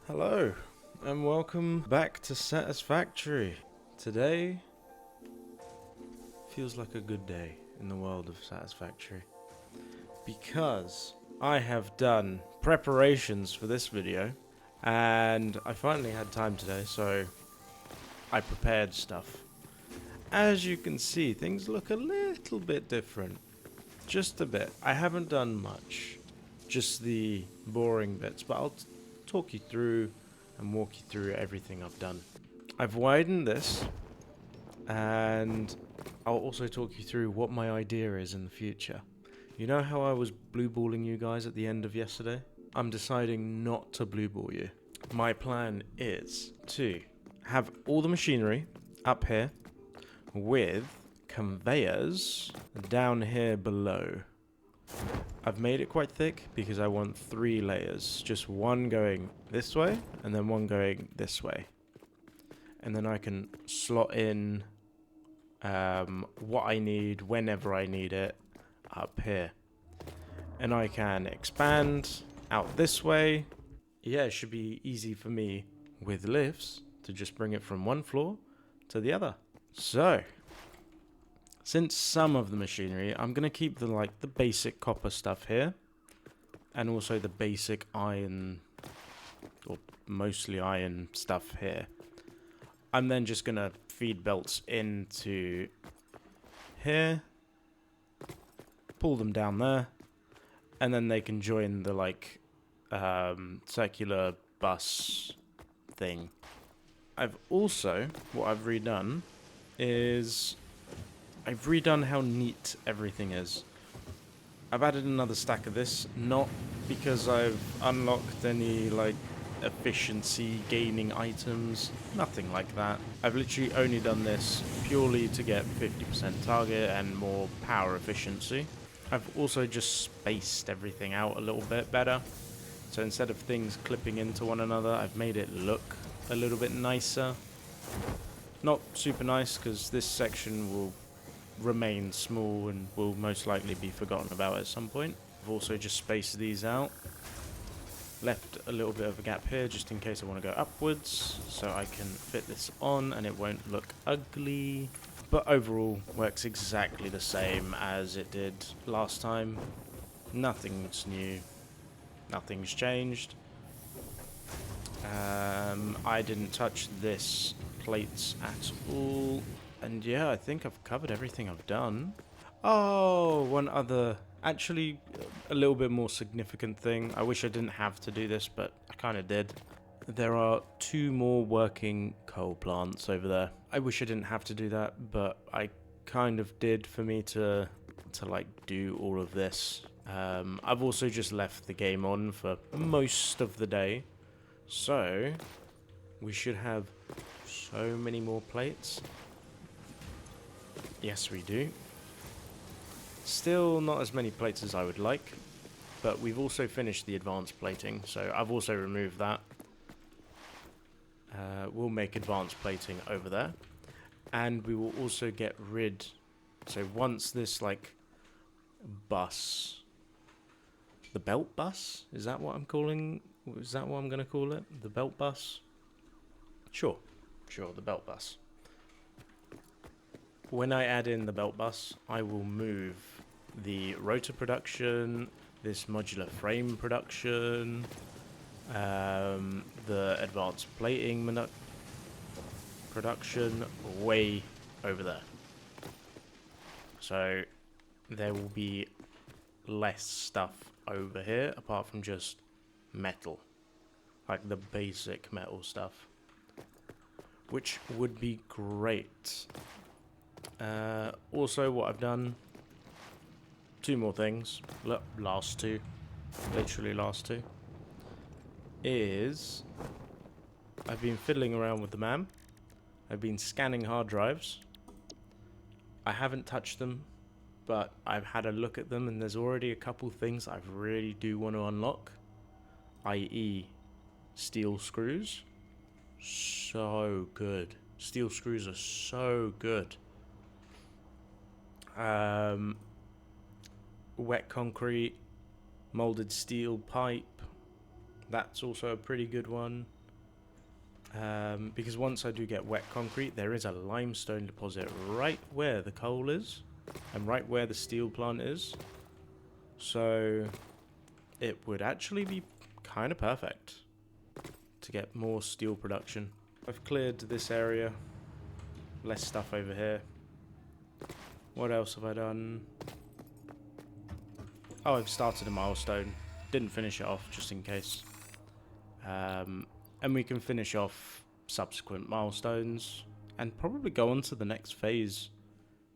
Hello, and welcome back to Satisfactory. Today feels like a good day in the world of Satisfactory because I have done preparations for this video and I finally had time today, so I prepared stuff. As you can see, things look a little bit different. Just a bit. I haven't done much, just the boring bits, but I'll talk you through and walk you through everything I've done. I've widened this, and I'll also talk you through what my idea is in the future. You know how I was blue balling you guys at the end of yesterday? I'm deciding not to blue ball you. My plan is to have all the machinery up here with conveyors down here below. I've made it quite thick because I want 3 layers. Just one going this way and then one going this way. And then I can slot in what I need whenever I need it up here. And I can expand out this way. Yeah, it should be easy for me with lifts to just bring it from one floor to the other. So, since some of the machinery, I'm going to keep the basic copper stuff here. And also the basic iron, or mostly iron stuff here. I'm then just going to feed belts into here. Pull them down there. And then they can join the circular bus thing. What I've redone is I've redone how neat everything is. I've added another stack of this, not because I've unlocked any efficiency gaining items, nothing like that. I've literally only done this purely to get 50% target and more power efficiency. I've also just spaced everything out a little bit better. So instead of things clipping into one another, I've made it look a little bit nicer. Not super nice because this section will remain small and will most likely be forgotten about at some point. I've also just spaced these out. Left a little bit of a gap here just in case I want to go upwards so I can fit this on and it won't look ugly. But overall works exactly the same as it did last time. Nothing's new. Nothing's changed. I didn't touch this plates at all. And yeah, I think I've covered everything I've done. Oh, one other, actually a little bit more significant thing. I wish I didn't have to do this, but I kind of did. There are 2 more working coal plants over there. I wish I didn't have to do that, but I kind of did for me to do all of this. I've also just left the game on for most of the day. So, we should have so many more plates. Yes, we do. Still not as many plates as I would like, but we've also finished the advanced plating, so I've also removed that. We'll make advanced plating over there, and we will also get rid. So once this bus, the belt bus, is that what I'm calling? Is that what I'm going to call it? The belt bus? Sure, the belt bus. When I add in the belt bus, I will move the rotor production, this modular frame production, the advanced plating production way over there. So there will be less stuff over here apart from just metal, like the basic metal stuff, which would be great. Also what I've done, 2 more things, last 2, literally last 2, is I've been fiddling around with the MAM. I've been scanning hard drives. I haven't touched them, but I've had a look at them and there's already a couple things I really do want to unlock, i.e. steel screws. So good. Steel screws are so good. Wet concrete, molded steel pipe, that's also a pretty good one. Because once I do get wet concrete, there is a limestone deposit right where the coal is and right where the steel plant is. So it would actually be kind of perfect to get more steel production. I've cleared this area. Less stuff over here. What else have I done? Oh, I've started a milestone. Didn't finish it off, just in case. And we can finish off subsequent milestones and probably go on to the next phase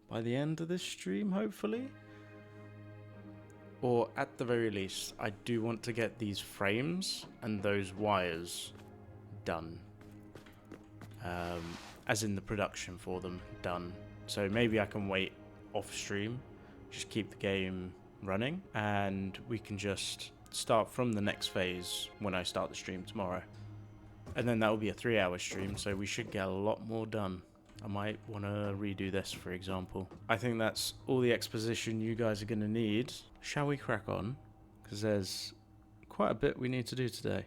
by the end of this stream, hopefully. Or at the very least, I do want to get these frames and those wires done. As in the production for them done. So maybe I can wait off stream, just keep the game running, and we can just start from the next phase when I start the stream tomorrow. And then that will be a 3-hour stream, so we should get a lot more done. I might want to redo this, for example. I think that's all the exposition you guys are going to need. Shall we crack on? Because there's quite a bit we need to do today.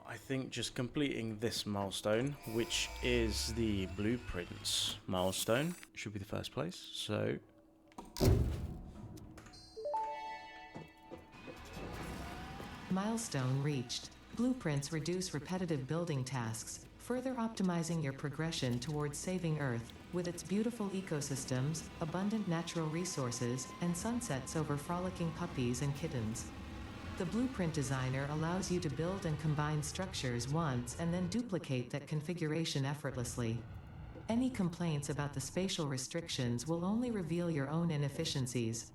I think just completing this milestone, which is the blueprints milestone, should be the first place. So milestone reached. Blueprints reduce repetitive building tasks, further optimizing your progression towards saving Earth, with its beautiful ecosystems, abundant natural resources, and sunsets over frolicking puppies and kittens. The blueprint designer allows you to build and combine structures once and then duplicate that configuration effortlessly. Any complaints about the spatial restrictions will only reveal your own inefficiencies.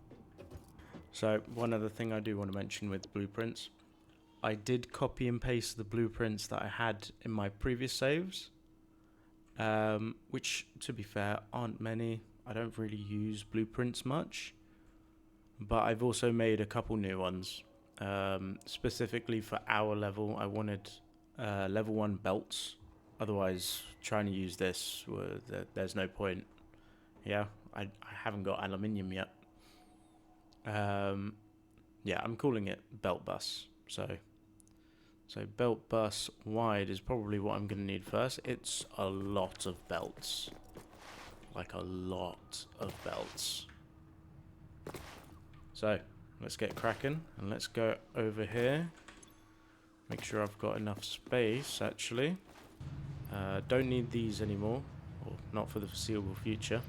So one other thing I do want to mention with blueprints, I did copy and paste the blueprints that I had in my previous saves, which, to be fair, aren't many. I don't really use blueprints much, but I've also made a couple new ones. Specifically for our level, I wanted level 1 belts. Otherwise, trying to use this, there's no point. Yeah, I haven't got aluminium yet. Yeah, I'm calling it belt bus. So belt bus wide is probably what I'm going to need first. It's a lot of belts. Like a lot of belts. So let's get cracking and let's go over here. Make sure I've got enough space, actually. Don't need these anymore, or not for the foreseeable future.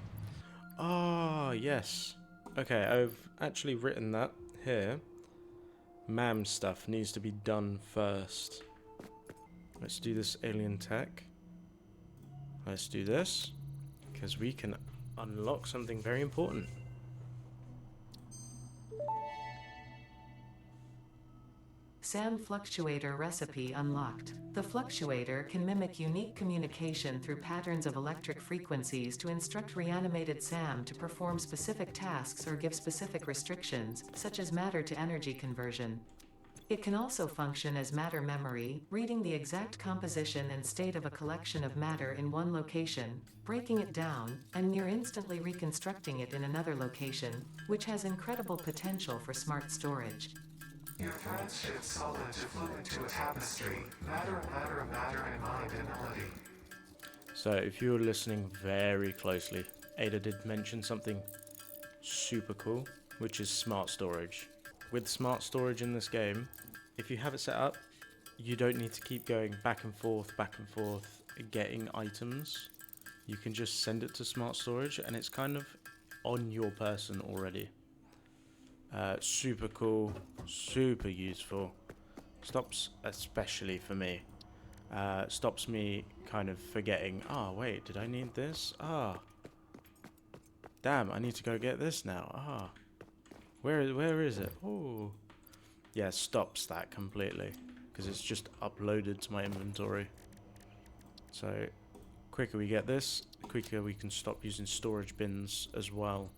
Ah, yes. Okay, I've actually written that here. MAM stuff needs to be done first. Let's do this alien tech. Let's do this, because we can unlock something very important. SAM fluctuator recipe unlocked. The fluctuator can mimic unique communication through patterns of electric frequencies to instruct reanimated SAM to perform specific tasks or give specific restrictions, such as matter to energy conversion. It can also function as matter memory, reading the exact composition and state of a collection of matter in one location, breaking it down, and near instantly reconstructing it in another location, which has incredible potential for smart storage. Your threads shift solid to fluid to a tapestry. Matter, and mind and melody. So if you were listening very closely, Ada did mention something super cool, which is smart storage. With smart storage in this game, if you have it set up, you don't need to keep going back and forth, getting items. You can just send it to smart storage and it's kind of on your person already. Super cool, super useful. Stops, especially for me, stops me kind of forgetting, oh wait, did I need this? Damn, I need to go get this now. Where is it? Oh, yeah, stops that completely because it's just uploaded to my inventory. So quicker we get this, the quicker we can stop using storage bins as well.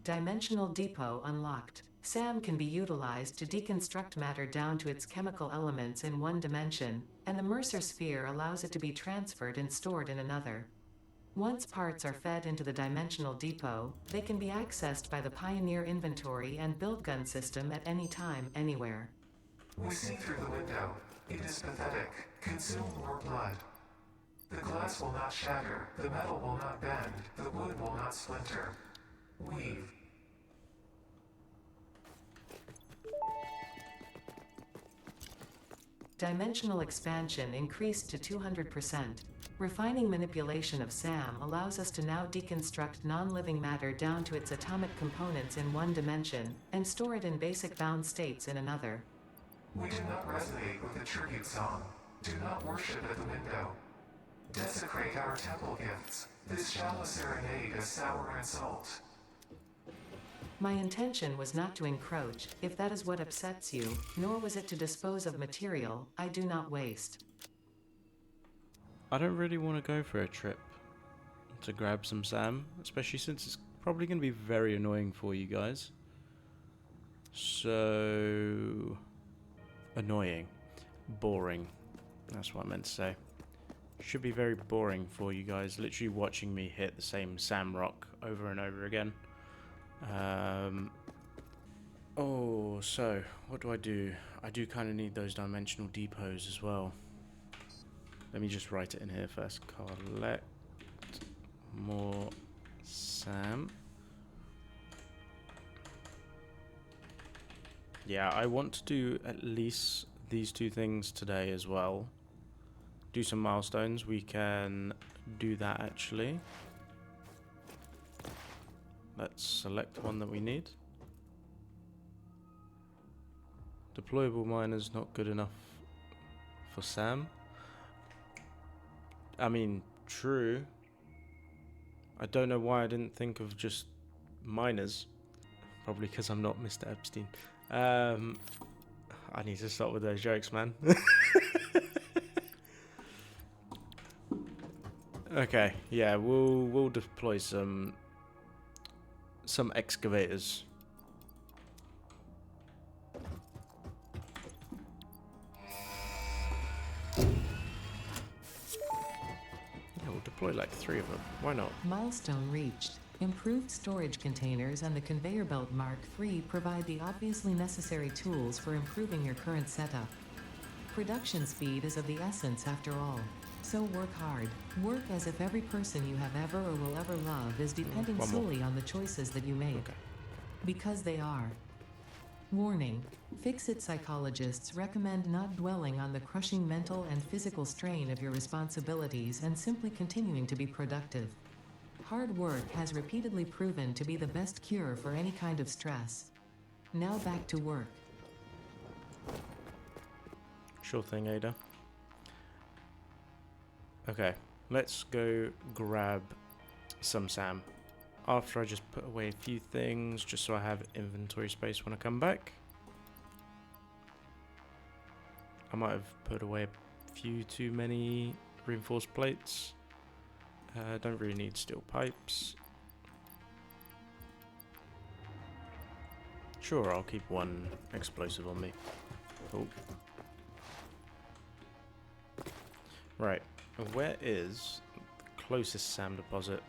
Dimensional Depot unlocked. SAM can be utilized to deconstruct matter down to its chemical elements in one dimension, and the Mercer sphere allows it to be transferred and stored in another. Once parts are fed into the Dimensional Depot, they can be accessed by the Pioneer inventory and build gun system at any time, anywhere. We see through the window. It is pathetic. Consume more blood. The glass will not shatter. The metal will not bend. The wood will not splinter. Weave. Dimensional expansion increased to 200%. Refining manipulation of SAM allows us to now deconstruct non-living matter down to its atomic components in one dimension, and store it in basic bound states in another. We do not resonate with the tribute song. Do not worship at the window. Desecrate our temple gifts. This shallow serenade is sour insult. My intention was not to encroach, if that is what upsets you, nor was it to dispose of material I do not waste. I don't really want to go for a trip to grab some SAM, especially since it's probably going to be very annoying for you guys. So... annoying. Boring. That's what I meant to say. Should be very boring for you guys, literally watching me hit the same SAM rock over and over again. Oh, so, what do? I do kind of need those dimensional depots as well. Let me just write it in here first. Collect more SAM. Yeah, I want to do at least these two things today as well. Do some milestones. We can do that actually. Let's select one that we need. Deployable miner's not good enough for SAM. I mean, true. I don't know why I didn't think of just miners. Probably because I'm not Mr. Epstein. I need to stop with those jokes, man. Okay, yeah, we'll deploy some excavators. Yeah, we'll deploy like 3 of them. Why not? Milestone reached. Improved storage containers and the conveyor belt Mark III provide the obviously necessary tools for improving your current setup. Production speed is of the essence after all. So work hard. Work as if every person you have ever or will ever love is depending One more. solely on the choices that you make. Okay. Because they are. Warning. Fix-it psychologists recommend not dwelling on the crushing mental and physical strain of your responsibilities and simply continuing to be productive. Hard work has repeatedly proven to be the best cure for any kind of stress. Now back to work. Sure thing, Ada. Okay, let's go grab some SAM. After I just put away a few things, just so I have inventory space when I come back. I might have put away a few too many reinforced plates. Don't really need steel pipes. Sure, I'll keep one explosive on me. Oh. Right, where is the closest SAM deposit?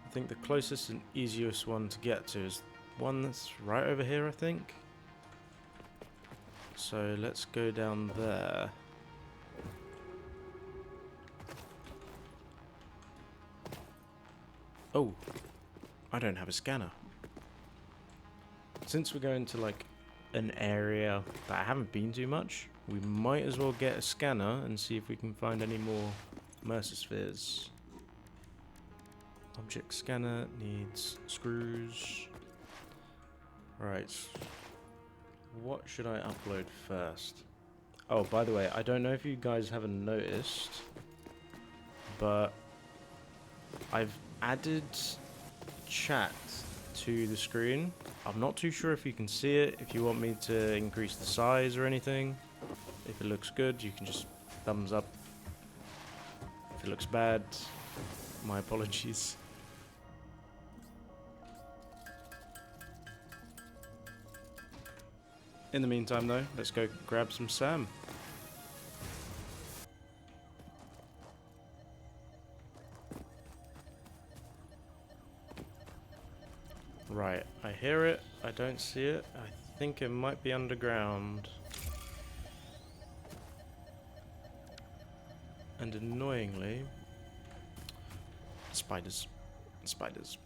I think the closest and easiest one to get to is one that's right over here, I think. So let's go down there. Oh, I don't have a scanner. Since we're going to like an area that I haven't been to much, we might as well get a scanner and see if we can find any more Mercer spheres. Object scanner needs screws. Right. What should I upload first? Oh, by the way, I don't know if you guys haven't noticed, but I've added chat to the screen. I'm not too sure if you can see it, if you want me to increase the size or anything. If it looks good, you can just thumbs up. If it looks bad, my apologies. In the meantime though, let's go grab some SAM. Right, I hear it, I don't see it. I think it might be underground. And annoyingly... Spiders. Spiders.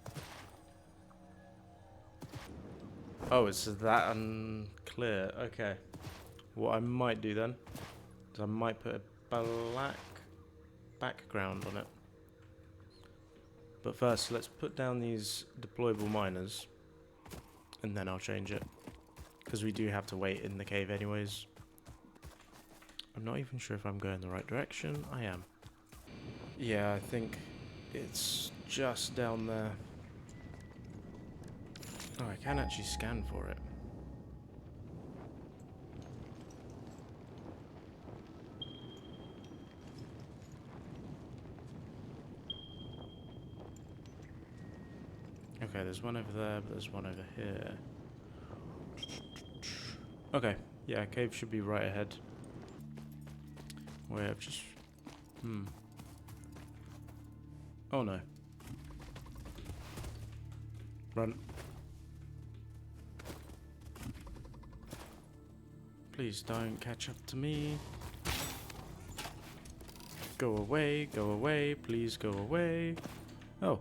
Oh, it's that unclear. Okay. What I might do then is I might put a black background on it. But first, let's put down these deployable miners. And then I'll change it. Because we do have to wait in the cave anyways. I'm not even sure if I'm going the right direction. I am. Yeah, I think it's just down there. Oh, I can actually scan for it. Okay, there's one over there, but there's one over here. Okay, yeah, cave should be right ahead. Where I've just... Oh no. Run. Please don't catch up to me. Go away, please go away. Oh.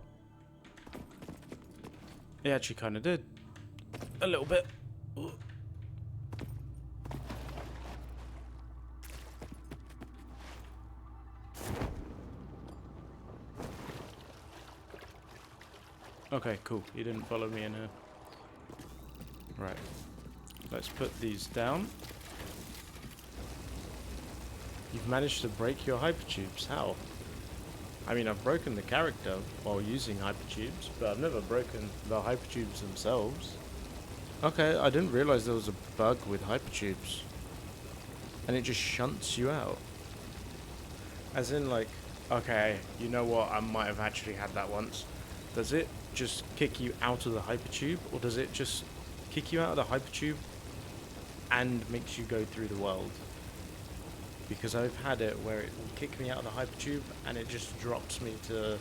It actually kind of did. A little bit. Ooh. Okay, cool. You didn't follow me in here. Right. Let's put these down. You've managed to break your hypertubes. How? I mean, I've broken the character while using hypertubes, but I've never broken the hypertubes themselves. Okay, I didn't realize there was a bug with hypertubes. And it just shunts you out. As in, like, okay, you know what? I might have actually had that once. Does it just kick you out of the hypertube, or does it just kick you out of the hypertube and makes you go through the world? Because I've had it where it will kick me out of the hypertube and it just drops me to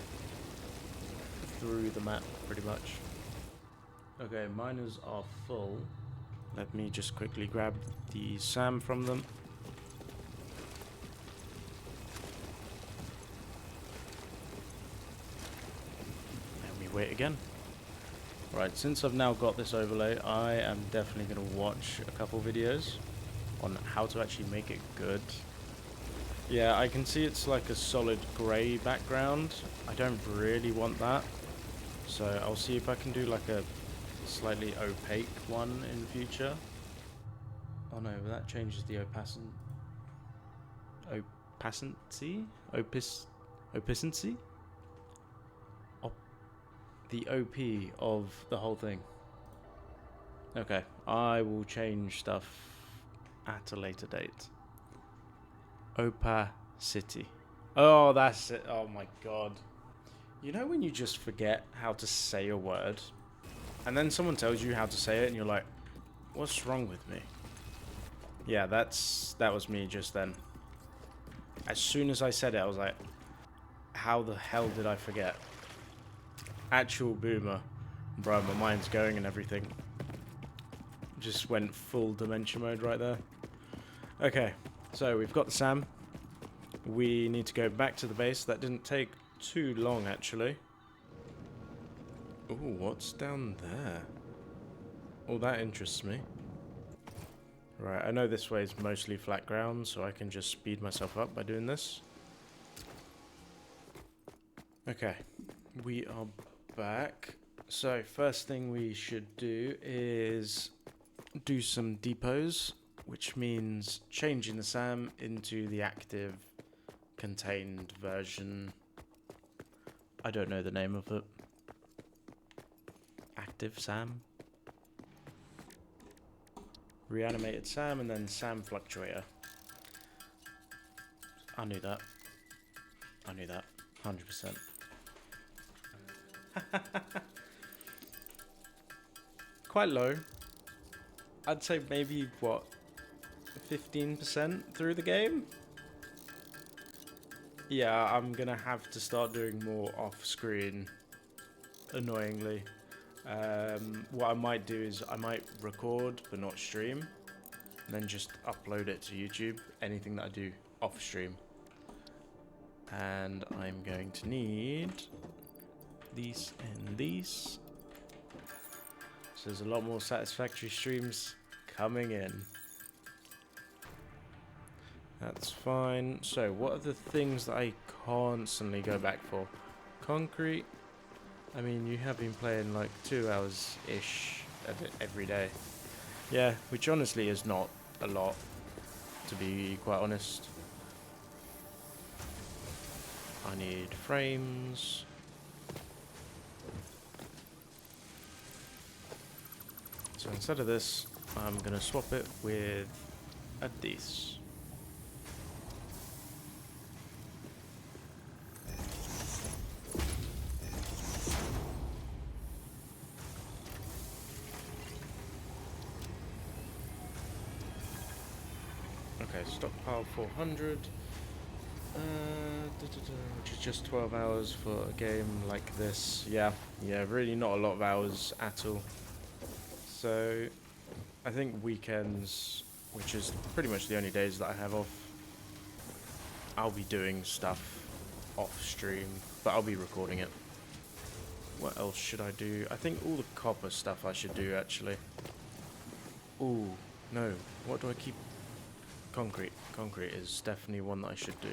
through the map pretty much. Okay, miners are full. Let me just quickly grab the SAM from them. And we wait again. Right, since I've now got this overlay, I am definitely going to watch a couple videos on how to actually make it good. Yeah, I can see it's like a solid grey background. I don't really want that. So I'll see if I can do like a slightly opaque one in the future. Oh no, but that changes the opacency? Opacency? The OP of the whole thing. Okay, I will change stuff at a later date. Opacity. Oh, that's it. Oh my god. You know when you just forget how to say a word, and then someone tells you how to say it, and you're like, what's wrong with me? Yeah, that was me just then. As soon as I said it, I was like, how the hell did I forget? Actual boomer. Bro, my mind's going and everything. Just went full dementia mode right there. Okay, so we've got the SAM. We need to go back to the base. That didn't take too long, actually. Ooh, what's down there? Oh, that interests me. Right, I know this way is mostly flat ground, so I can just speed myself up by doing this. Okay, we are back. So, first thing we should do is do some depots, which means changing the SAM into the active contained version. I don't know the name of it. Active SAM. Reanimated SAM and then SAM fluctuator. I knew that. I knew that. 100%. Quite low. I'd say maybe, what, 15% through the game? Yeah, I'm gonna have to start doing more off-screen, annoyingly. What I might do is I might record but not stream, and then just upload it to YouTube, anything that I do off-stream. And I'm going to need these and these. So there's a lot more Satisfactory streams coming in. That's fine. So what are the things that I constantly go back for? Concrete. I mean, you have been playing like 2 hours-ish every day. Yeah, which honestly is not a lot, to be quite honest. I need frames. So instead of this, I'm going to swap it with a this. Okay, stockpile 400. Which is just 12 hours for a game like this. Yeah, really not a lot of hours at all. So, I think weekends, which is pretty much the only days that I have off, I'll be doing stuff off stream, but I'll be recording it. What else should I do? I think all the copper stuff I should do, actually. Ooh, no. What do I keep? Concrete. Concrete is definitely one that I should do.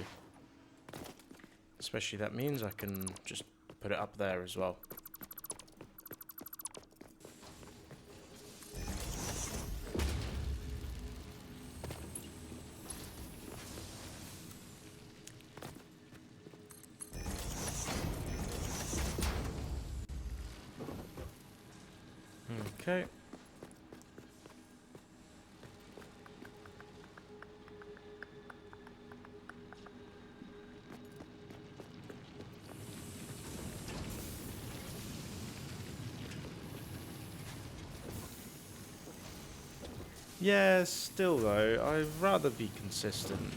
Especially that means I can just put it up there as well. Okay. Yeah, still though, I'd rather be consistent.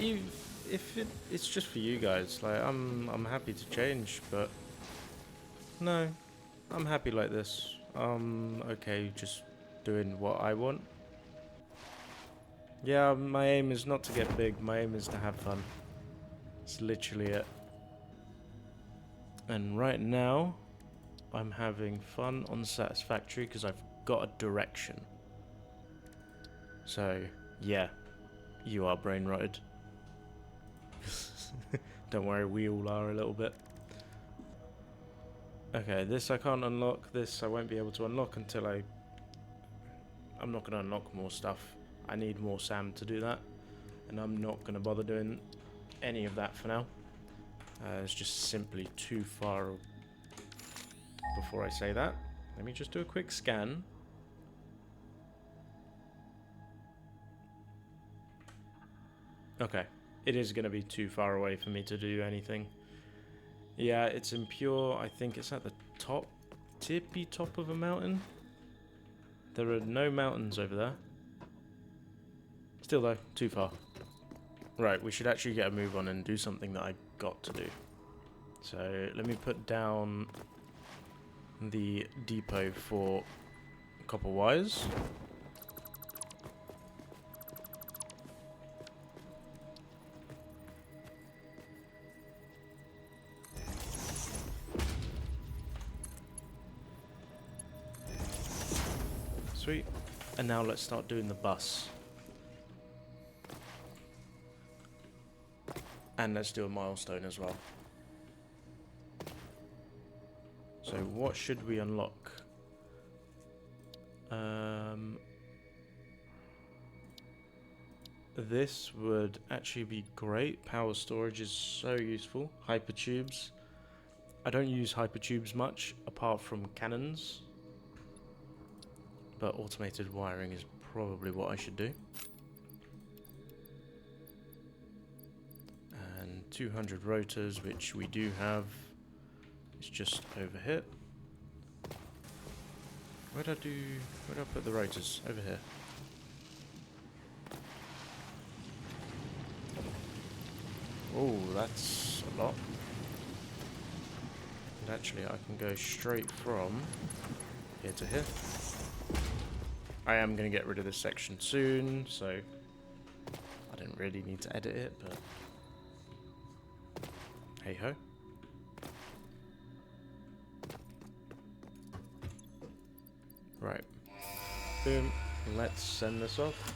If it's just for you guys, like I'm happy to change, but no, I'm happy like this. Okay, just doing what I want. Yeah, my aim is not to get big, my aim is to have fun. It's literally it. And right now, I'm having fun on Satisfactory because I've got a direction. So, yeah, you are brain rotted. Don't worry, we all are a little bit. Okay, this I can't unlock. This I won't be able to unlock until I'm not going to unlock more stuff. I need more Sam to do that. And I'm not going to bother doing any of that for now. It's just simply too far. Before I say that, let me just do a quick scan. Okay, it is going to be too far away for me to do anything. Yeah, it's impure. I think it's at the tippy top of a mountain. There are no mountains over there. Still though, too far. Right, we should actually get a move on and do something that I got to do. So let me put down the depot for copper wires. Sweet. And now let's start doing the bus. And let's do a milestone as well. So what should we unlock? This would actually be great. Power storage is so useful. Hypertubes. I don't use hypertubes much apart from cannons. But automated wiring is probably what I should do. And 200 rotors, which we do have. It's just over here. Where did I put the rotors? Over here. Oh, that's a lot. And actually, I can go straight from here to here. I am going to get rid of this section soon, so I don't really need to edit it, but Hey ho. Right. Boom. Let's send this off.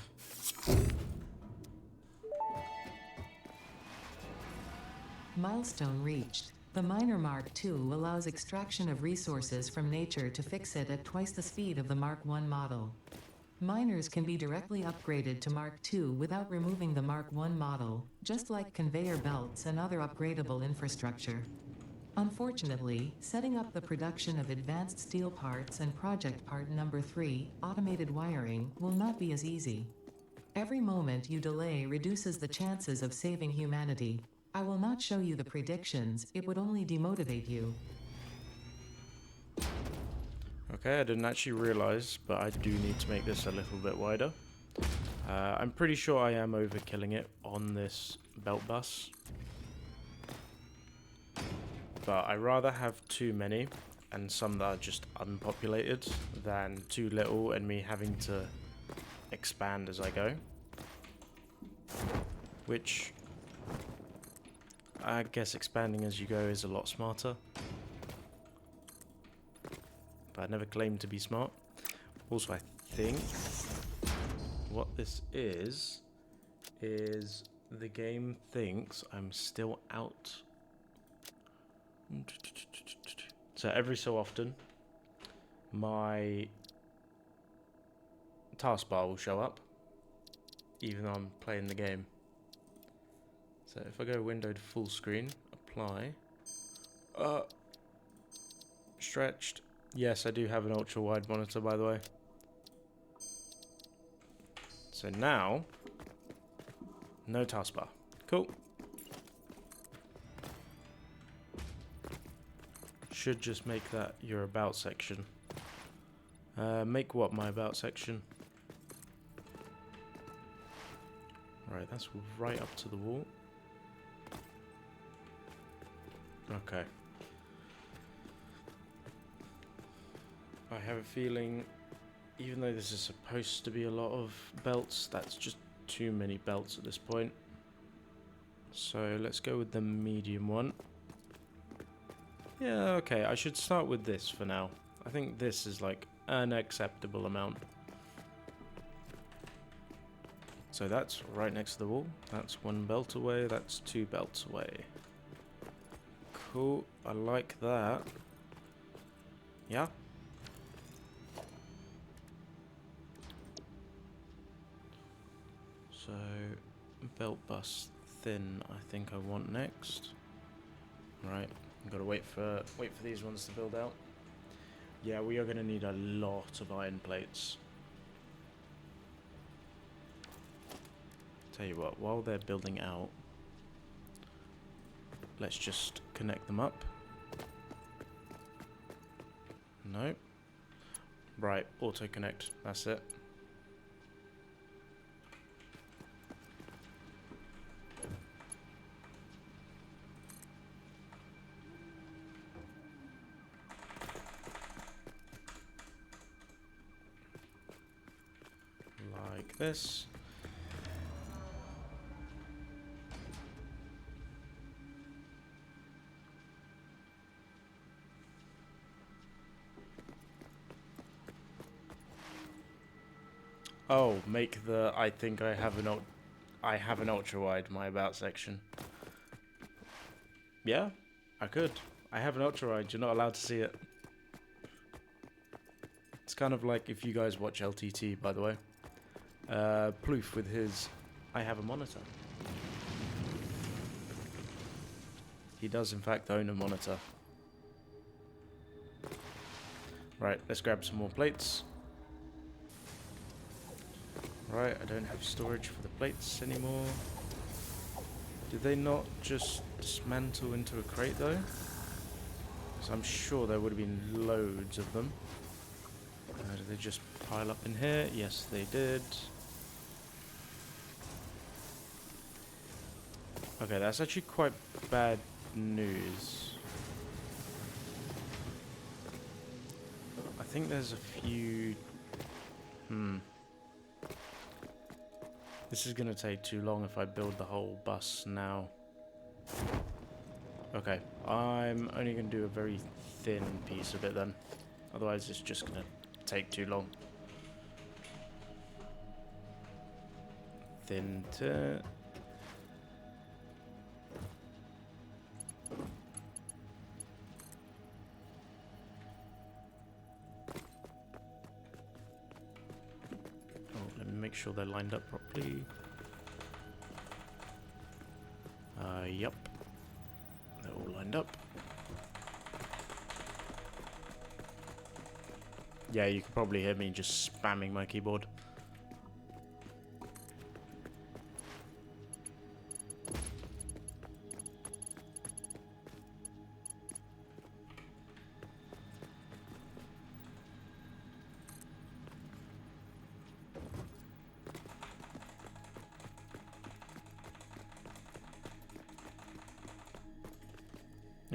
Milestone reached. The Miner Mark II allows extraction of resources from nature to fix it at twice the speed of the Mark I model. Miners can be directly upgraded to Mark II without removing the Mark I model, just like conveyor belts and other upgradable infrastructure. Unfortunately, setting up the production of advanced steel parts and project part number 3, automated wiring, will not be as easy. Every moment you delay reduces the chances of saving humanity. I will not show you the predictions, it would only demotivate you. Okay, I didn't actually realize, but I do need to make this a little bit wider. I'm pretty sure I am overkilling it on this belt bus. But I rather have too many and some that are just unpopulated than too little and me having to expand as I go. Which I guess expanding as you go is a lot smarter. But I never claimed to be smart. Also, I think what this is the game thinks I'm still out. So every so often, my taskbar will show up, even though I'm playing the game. So if I go windowed full screen, apply, stretched. Yes, I do have an ultra wide monitor, by the way. So now, no taskbar. Cool. Should just make that your about section. Make what my about section? Right, that's right up to the wall. Okay. I have a feeling, even though this is supposed to be a lot of belts, that's just too many belts at this point. So let's go with the medium one. Yeah, okay, I should start with this for now. I think this is like an acceptable amount. So that's right next to the wall. That's 1 belt away, that's 2 belts away. Cool, I like that. Yeah? So, belt bus thin, I think I want next. Right, gotta wait for these ones to build out. Yeah, we are gonna need a lot of iron plates. Tell you what, while they're building out, let's just connect them up. Nope. Right, auto connect, that's it. Like this. Oh, make the I think I have an ultra wide my about section. Yeah, I could. I have an ultra wide. You're not allowed to see it. It's kind of like if you guys watch LTT, by the way. Ploof with his I have a monitor. He does in fact own a monitor. Right, let's grab some more plates. Right, I don't have storage for the plates anymore. Did they not just dismantle into a crate though? Because I'm sure there would have been loads of them. Did they just pile up in here? Yes, they did. Okay, that's actually quite bad news. I think there's a few... This is going to take too long if I build the whole bus now. Okay, I'm only going to do a very thin piece of it then. Otherwise it's just going to take too long. Thin to... Oh, let me make sure they're lined up properly. Yep. They're all lined up. Yeah, you can probably hear me just spamming my keyboard.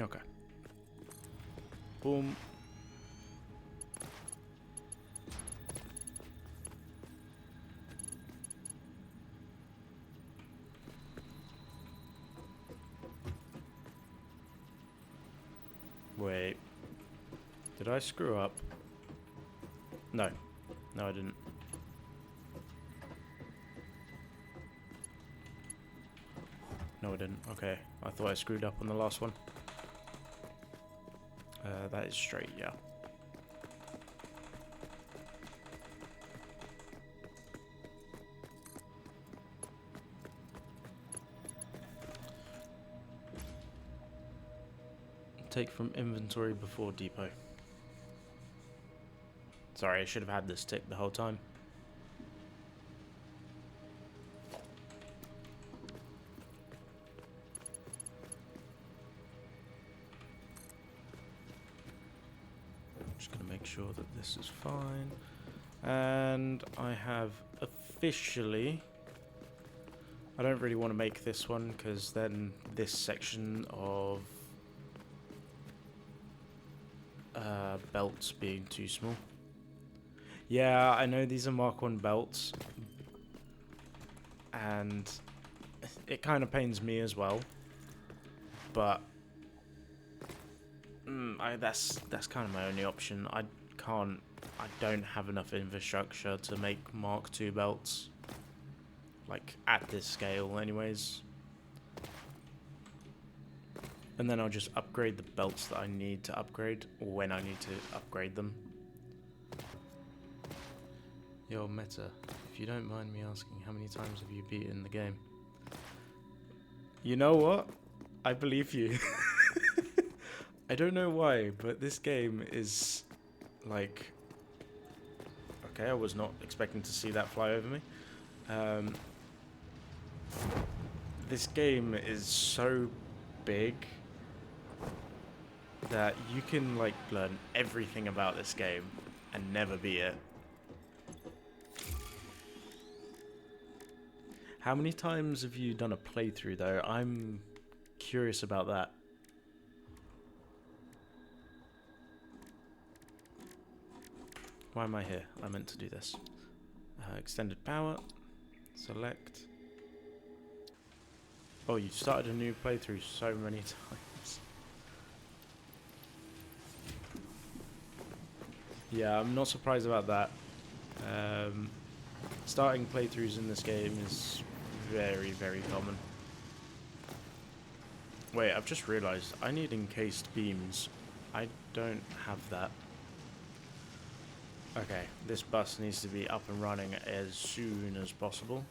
Okay. Boom. Wait. Did I screw up? No. No, I didn't. No, I didn't. Okay. I thought I screwed up on the last one. That is straight, yeah. Take from inventory before depot. Sorry, I should have had this tick the whole time. Just gonna make sure that this is fine. And I have officially... I don't really want to make this one because then this section of belts being too small. Yeah, I know these are Mark 1 belts, and it kind of pains me as well, but that's kind of my only option. I don't have enough infrastructure to make Mark 2 belts, like at this scale anyways. And then I'll just upgrade the belts that I need to upgrade, or when I need to upgrade them. Yo, Meta, if you don't mind me asking, how many times have you beaten the game? You know what? I believe you. I don't know why, but this game is like... Okay, I was not expecting to see that fly over me. This game is so big that you can like learn everything about this game and never beat it. How many times have you done a playthrough though? I'm curious about that. Why am I here? I meant to do this. Extended power. Select. Oh, you started a new playthrough so many times. Yeah, I'm not surprised about that. Starting playthroughs in this game is very, very common. Wait, I've just realized I need encased beams. I don't have that. Okay, this bus needs to be up and running as soon as possible.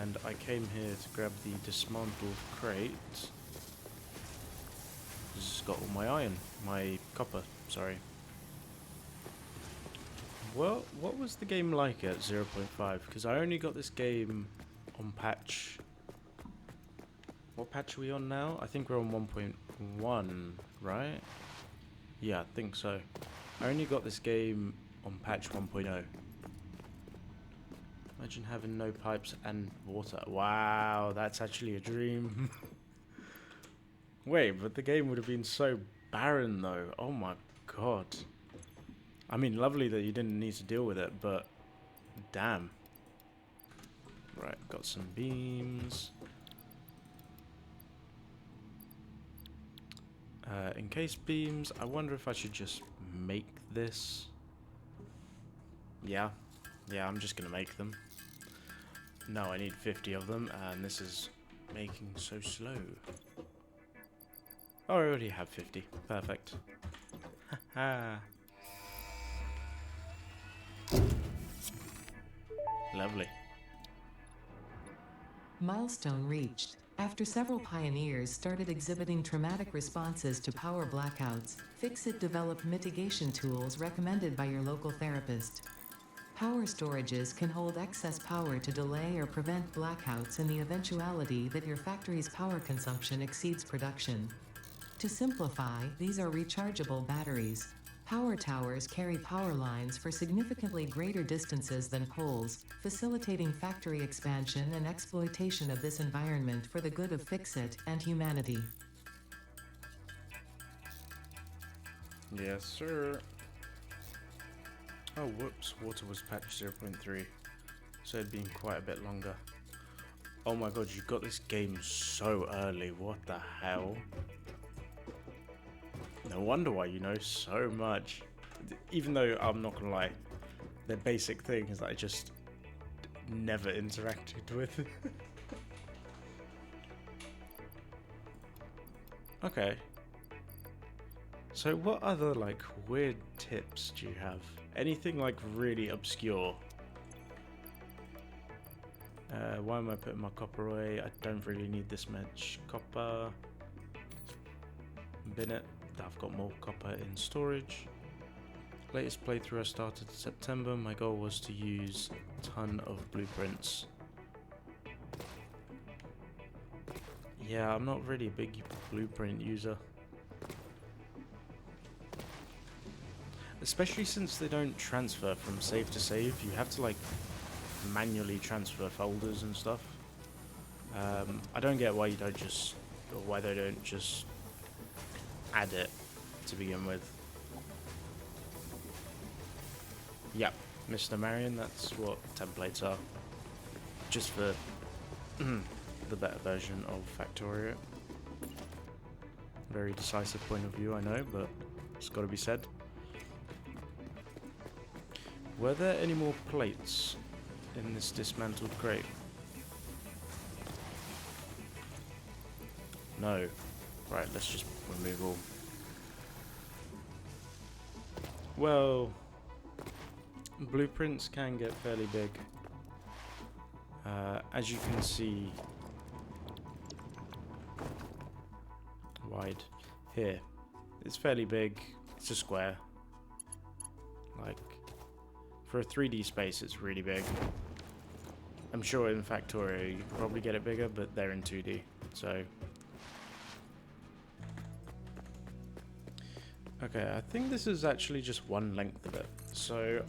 And I came here to grab the dismantled crate. This has got all my iron, my copper, sorry. Well, what was the game like at 0.5? Because I only got this game on patch... What patch are we on now? I think we're on 1.1, right? Yeah, I think so. I only got this game on patch 1.0. Imagine having no pipes and water. Wow, that's actually a dream. Wait, but the game would have been so barren though. Oh my god. I mean, lovely that you didn't need to deal with it, but damn. Right, got some beams. Encased beams. I wonder if I should just make this. Yeah. Yeah, I'm just going to make them. No, I need 50 of them, and this is making so slow. Oh, I already have 50. Perfect. Haha. Lovely. Milestone reached. After several pioneers started exhibiting traumatic responses to power blackouts, Fixit developed mitigation tools recommended by your local therapist. Power storages can hold excess power to delay or prevent blackouts in the eventuality that your factory's power consumption exceeds production. To simplify, these are rechargeable batteries. Power towers carry power lines for significantly greater distances than poles, facilitating factory expansion and exploitation of this environment for the good of Fixit and humanity. Yes, sir. Oh, whoops. Water was patch 0.3. So it'd been quite a bit longer. Oh my god, you got this game so early. What the hell? No wonder why you know so much. Even though I'm not gonna lie, the basic things that I just never interacted with. Okay. So what other like weird tips do you have? Anything like really obscure? Why am I putting my copper away? I don't really need this much copper. Bin it. I've got more copper in storage. Latest playthrough I started in September. My goal was to use a ton of blueprints. Yeah, I'm not really a big blueprint user. Especially since they don't transfer from save to save. You have to like manually transfer folders and stuff. I don't get why you don't just, or why they don't just add it to begin with. Yep, Mr. Marion, that's what templates are. Just for the better version of Factorio. Very decisive point of view, I know, but it's got to be said. Were there any more plates in this dismantled crate? No. Right, let's just remove all. Well, blueprints can get fairly big. As you can see, wide here, it's fairly big. It's a square. Like, for a 3D space, it's really big. I'm sure in Factorio you could probably get it bigger, but they're in 2D, so. Okay, I think this is actually just one length of it, so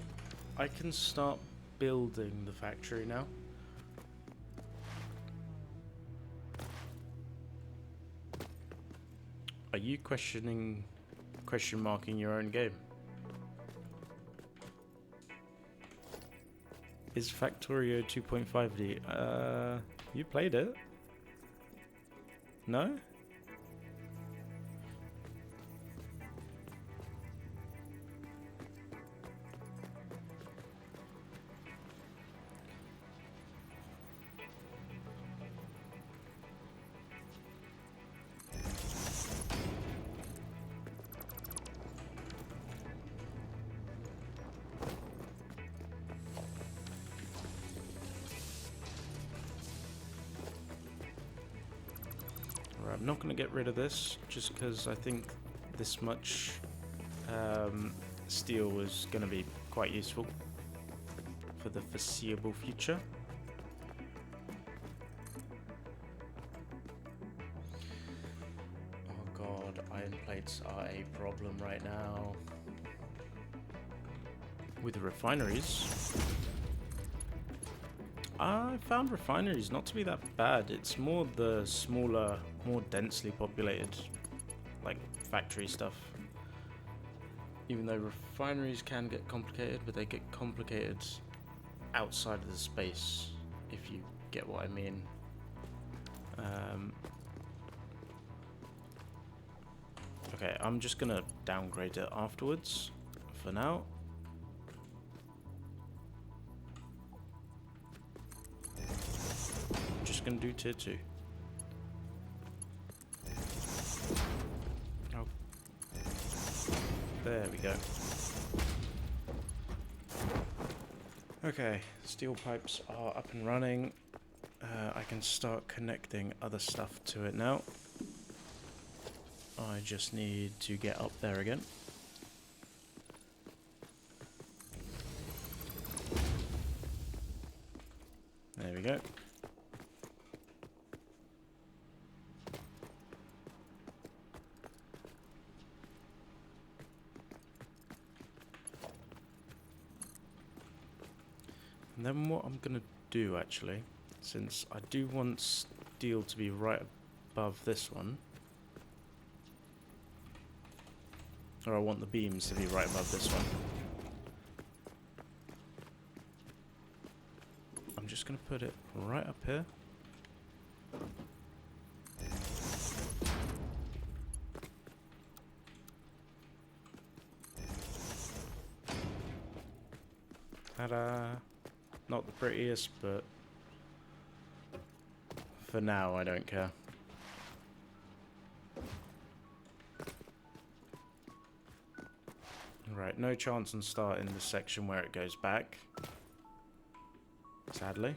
I can start building the factory now. Are you question marking your own game? Is Factorio 2.5D? You played it? No? I'm not going to get rid of this just because I think this much steel is going to be quite useful for the foreseeable future. Oh god, iron plates are a problem right now. With the refineries. I found refineries not to be that bad. It's more the smaller, more densely populated, like, factory stuff. Even though refineries can get complicated, but they get complicated outside of the space, if you get what I mean. Okay, I'm just gonna downgrade it afterwards for now. Just gonna do tier 2. Oh. There we go. Okay, steel pipes are up and running. I can start connecting other stuff to it now. I just need to get up there again. There we go. And then what I'm going to do, actually, since I do want steel to be right above this one, or I want the beams to be right above this one, I'm just going to put it right up here. Ta-da! Not the prettiest, but for now I don't care. Right, no chance on starting the section where it goes back, sadly.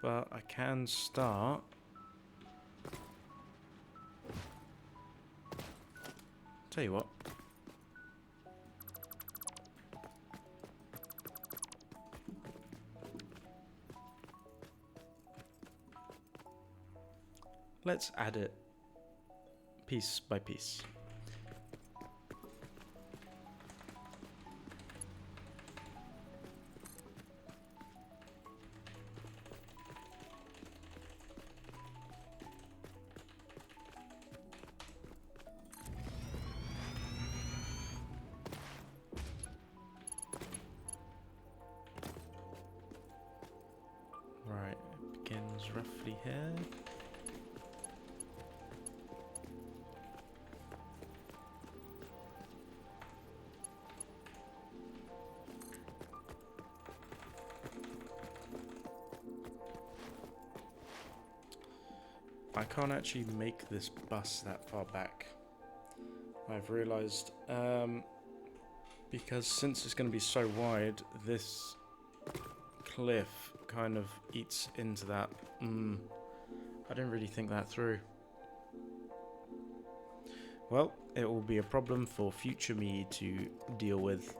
But I can start. Tell you what. Let's add it piece by piece. Right, it begins roughly here. I can't actually make this bus that far back, I've realised, because since it's going to be so wide, this cliff kind of eats into that. I didn't really think that through. Well, it will be a problem for future me to deal with.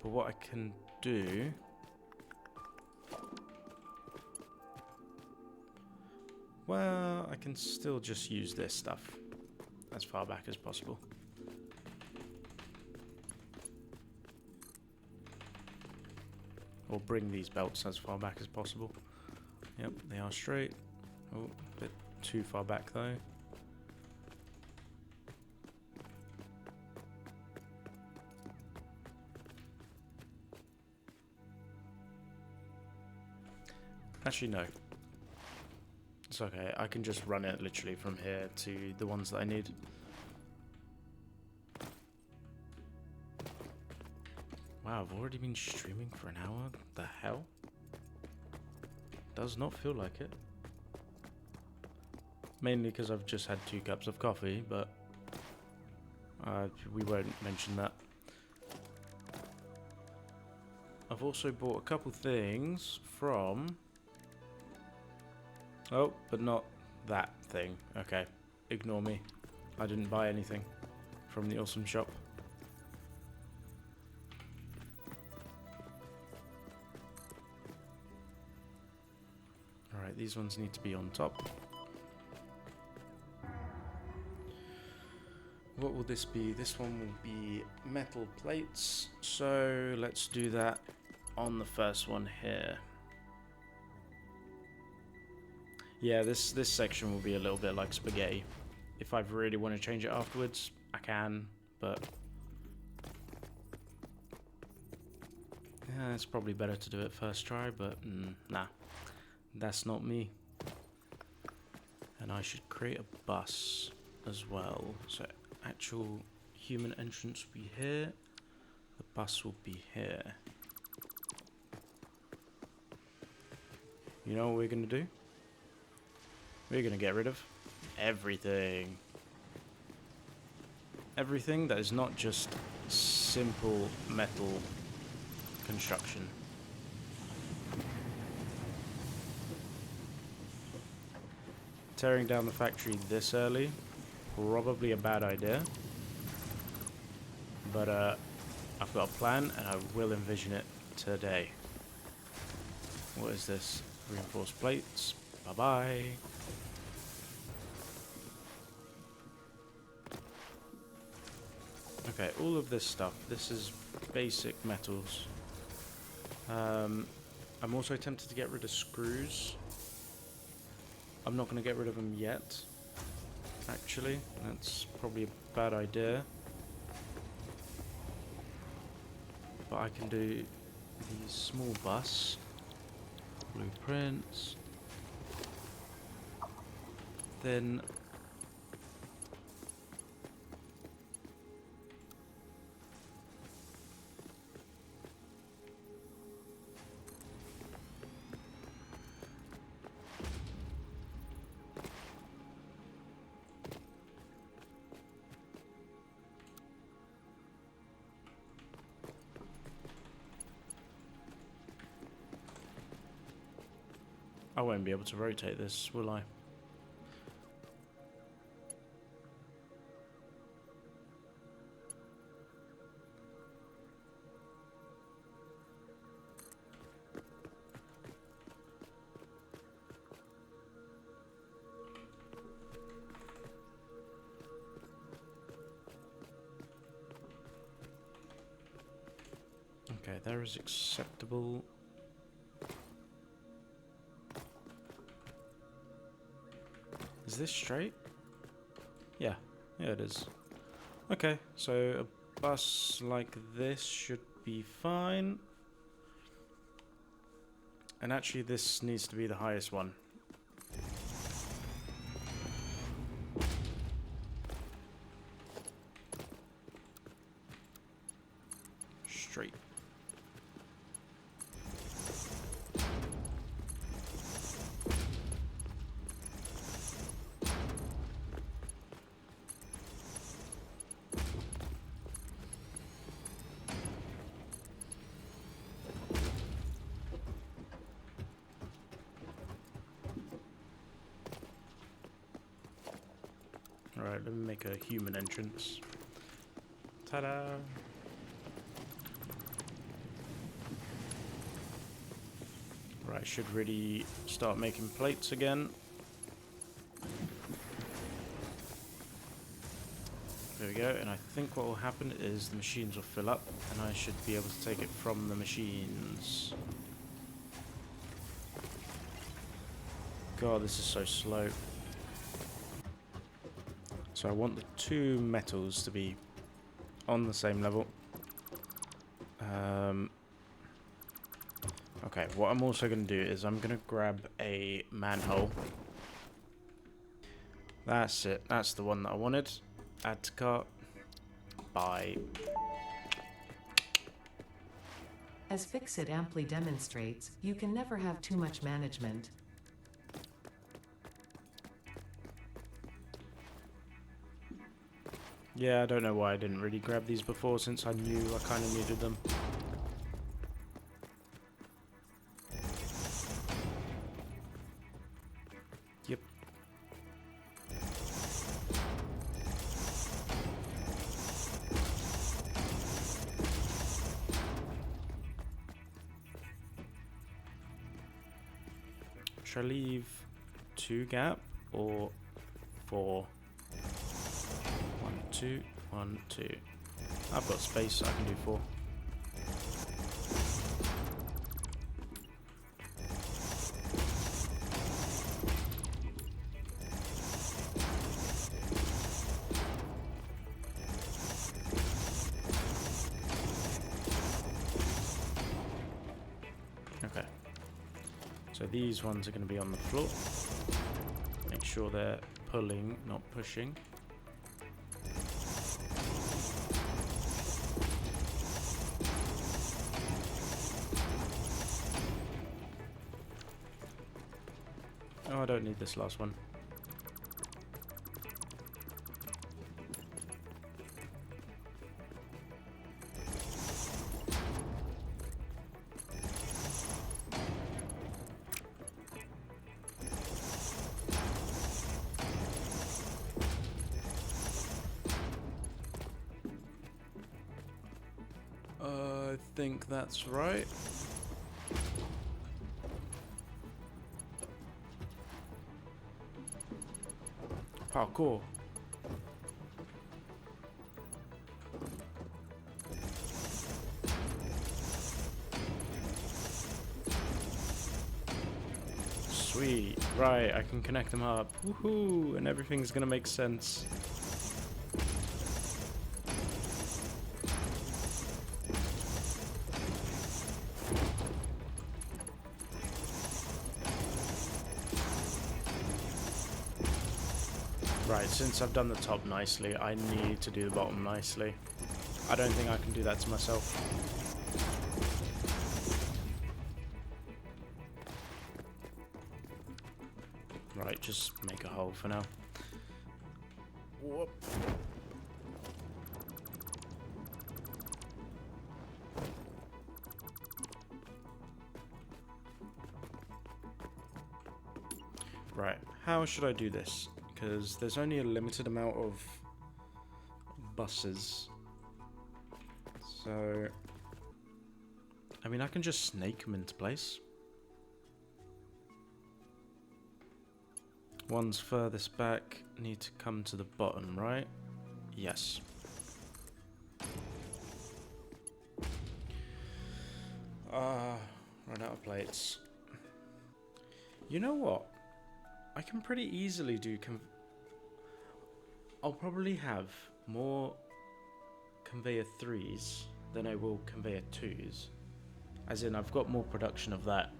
But what I can do... well, I can still just use this stuff as far back as possible. Or bring these belts as far back as possible. Yep, they are straight. Oh, a bit too far back though. Actually, no. It's okay, I can just run it literally from here to the ones that I need. Wow, I've already been streaming for an hour? The hell? Does not feel like it. Mainly because I've just had 2 cups of coffee, but we won't mention that. I've also bought a couple things from... oh, but not that thing. Okay, ignore me. I didn't buy anything from the awesome shop. Alright, these ones need to be on top. What will this be? This one will be metal plates. So let's do that on the first one here. Yeah, this section will be a little bit like spaghetti. If I really want to change it afterwards, I can, but yeah, it's probably better to do it first try, but nah, that's not me. And And I should create a bus as well. So actual human entrance will be here. The bus will be here. You know what we're going to do? We're going to get rid of everything. Everything that is not just simple metal construction. Tearing down the factory this early, probably a bad idea. But I've got a plan and I will envision it today. What is this? Reinforced plates. Bye-bye. Okay, all of this stuff, this is basic metals. I'm also tempted to get rid of screws. I'm not going to get rid of them yet, actually. That's probably a bad idea. But I can do the small bus. Blueprints. Then I won't be able to rotate this, will I? Okay, there is acceptable. Is this straight? Yeah, it is. Okay, so a bus like this should be fine. And actually this needs to be the highest one. Straight. Alright, let me make a human entrance. Ta-da! Right, should really start making plates again. There we go, and I think what will happen is the machines will fill up, and I should be able to take it from the machines. God, this is so slow. So I want the two metals to be on the same level. Okay, what I'm also going to do is I'm going to grab a manhole. That's it. That's the one that I wanted. Add to cart. Buy. As Fixit amply demonstrates, you can never have too much management. Yeah, I don't know why I didn't really grab these before, since I knew I kind of needed them. Yep. Should I leave 2 gap or 4? 1, 2, 1, 2. I've got space, so I can do 4. Okay. So these ones are going to be on the floor. Make sure they're pulling, not pushing. Oh, I don't need this last one. I think that's right. Parkour. Sweet. Right, I can connect them up. Woohoo! And everything's gonna make sense. Right, since I've done the top nicely, I need to do the bottom nicely. I don't think I can do that to myself. Right, just make a hole for now. Whoop. Right, how should I do this? Because there's only a limited amount of buses. So, I mean, I can just snake them into place. One's furthest back, need to come to the bottom, right? Yes. Run out of plates. You know what? I can pretty easily do I'll probably have more conveyor 3s than I will conveyor 2s. As in, I've got more production of that,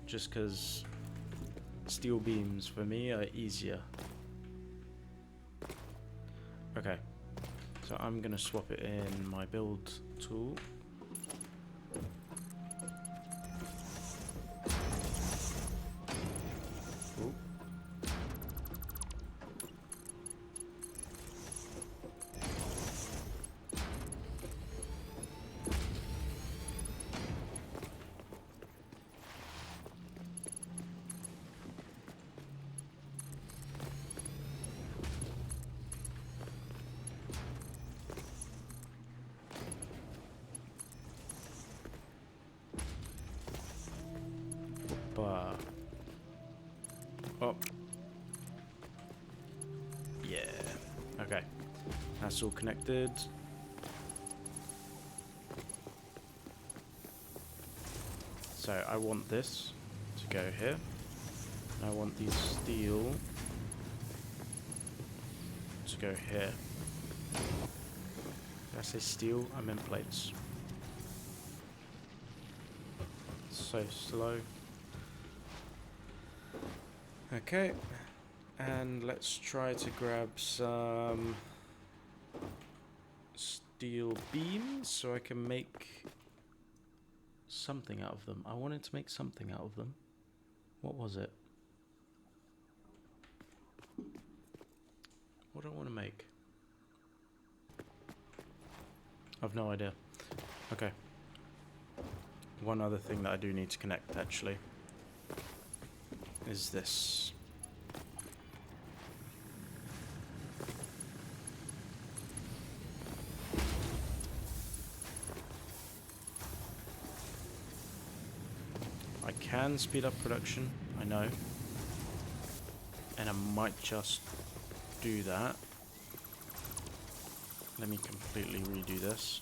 just because steel beams for me are easier. Okay, so I'm gonna swap it in my build tool. Ooh. Oh. Yeah. Okay. That's all connected. So I want this to go here. And I want these steel to go here. Did I say steel? I meant plates. So slow. Okay, and let's try to grab some steel beams so I can make something out of them. I wanted to make something out of them. What was it? What do I want to make? I've no idea. Okay. One other thing that I do need to connect, actually, is this. I can speed up production, I know, and I might just do that. Let me completely redo this.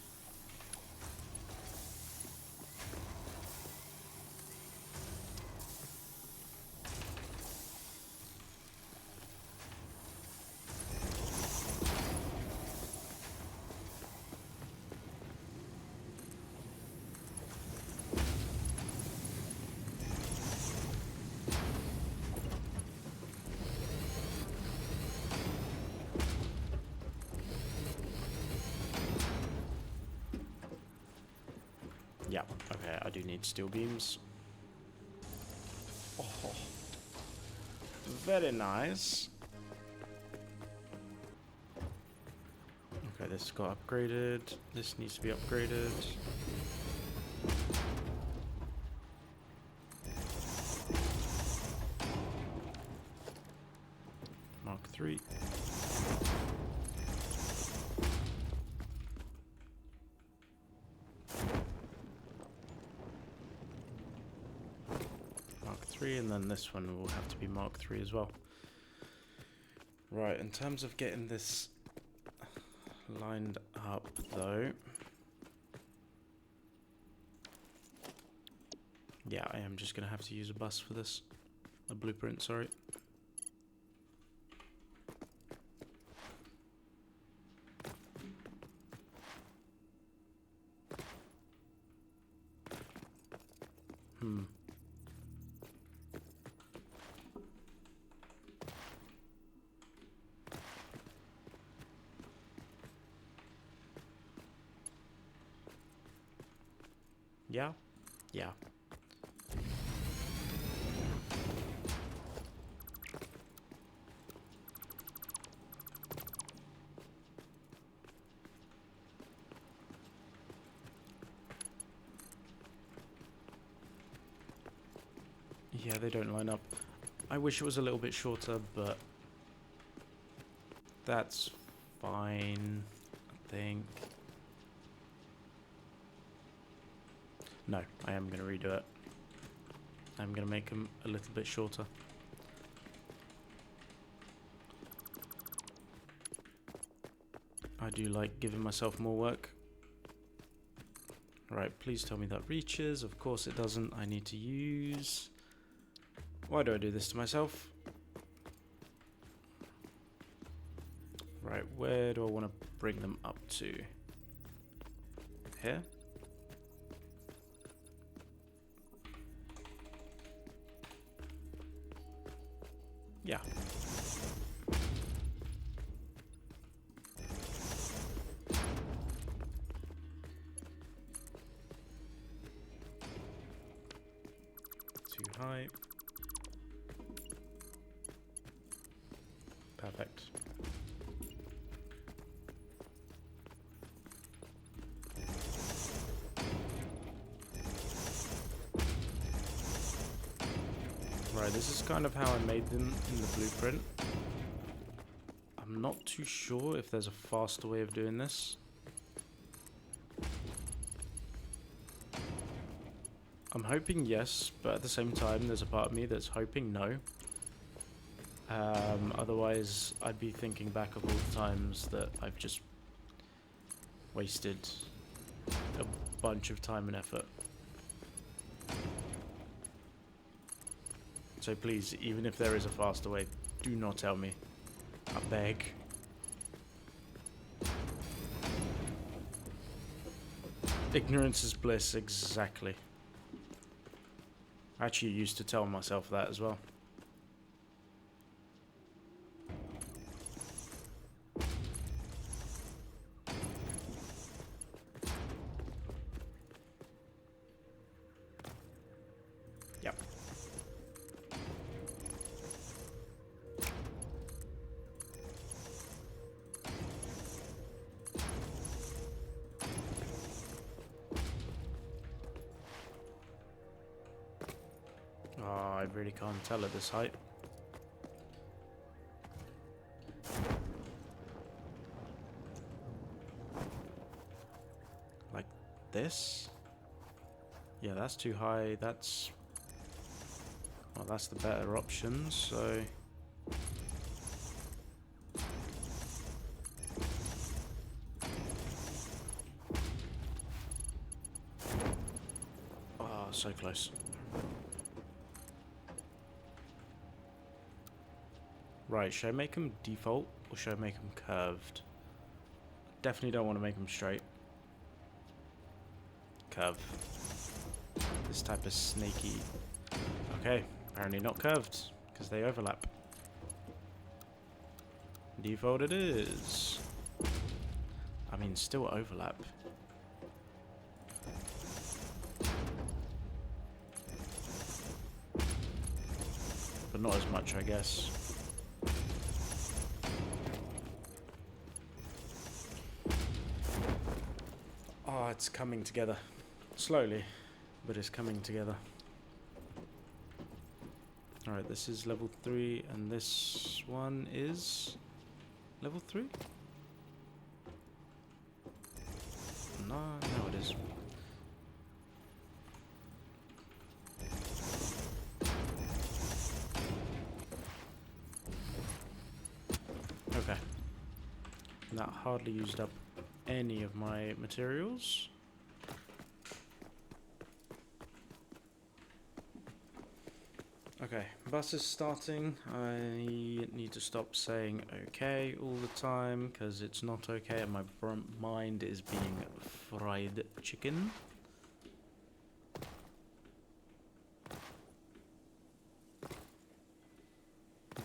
Yeah, okay, I do need steel beams. Oh, very nice. Okay, this got upgraded. This needs to be upgraded. Mark 3. Mark 3, and then this one will have to be Mark 3 as well. Right, in terms of getting this lined up though, yeah, I am just gonna have to use a bus for this. A blueprint, sorry. Yeah? Yeah. Yeah, they don't line up. I wish it was a little bit shorter, but that's fine, I think. No, I am going to redo it. I'm going to make them a little bit shorter. I do like giving myself more work. Right, please tell me that reaches. Of course it doesn't. I need to use... Why do I do this to myself? Right, where do I want to bring them up to? Here? Yeah. Too high. Perfect. Right, this is kind of how I made them in the blueprint. I'm not too sure if there's a faster way of doing this. I'm hoping yes, but at the same time there's a part of me that's hoping no. Otherwise I'd be thinking back of all the times that I've just wasted a bunch of time and effort. So please, even if there is a faster way, do not tell me. I beg. Ignorance is bliss, exactly. I actually used to tell myself that as well. Yep. Oh, I really can't tell at this height. Like this? Yeah, that's too high. That's... Well, that's the better option, so... Oh, so close. Right, should I make them default or should I make them curved? Definitely don't want to make them straight. Curve. This type of snaky... Okay, apparently not curved, because they overlap. Default it is. I mean, still overlap. but not as much, I guess. Oh, it's coming together. Slowly, but it's coming together. Alright, this is level 3, and this one is level 3? No, it is. Okay. That hardly used up any of my materials. Okay, bus is starting. I need to stop saying okay all the time because it's not okay and my mind is being fried chicken.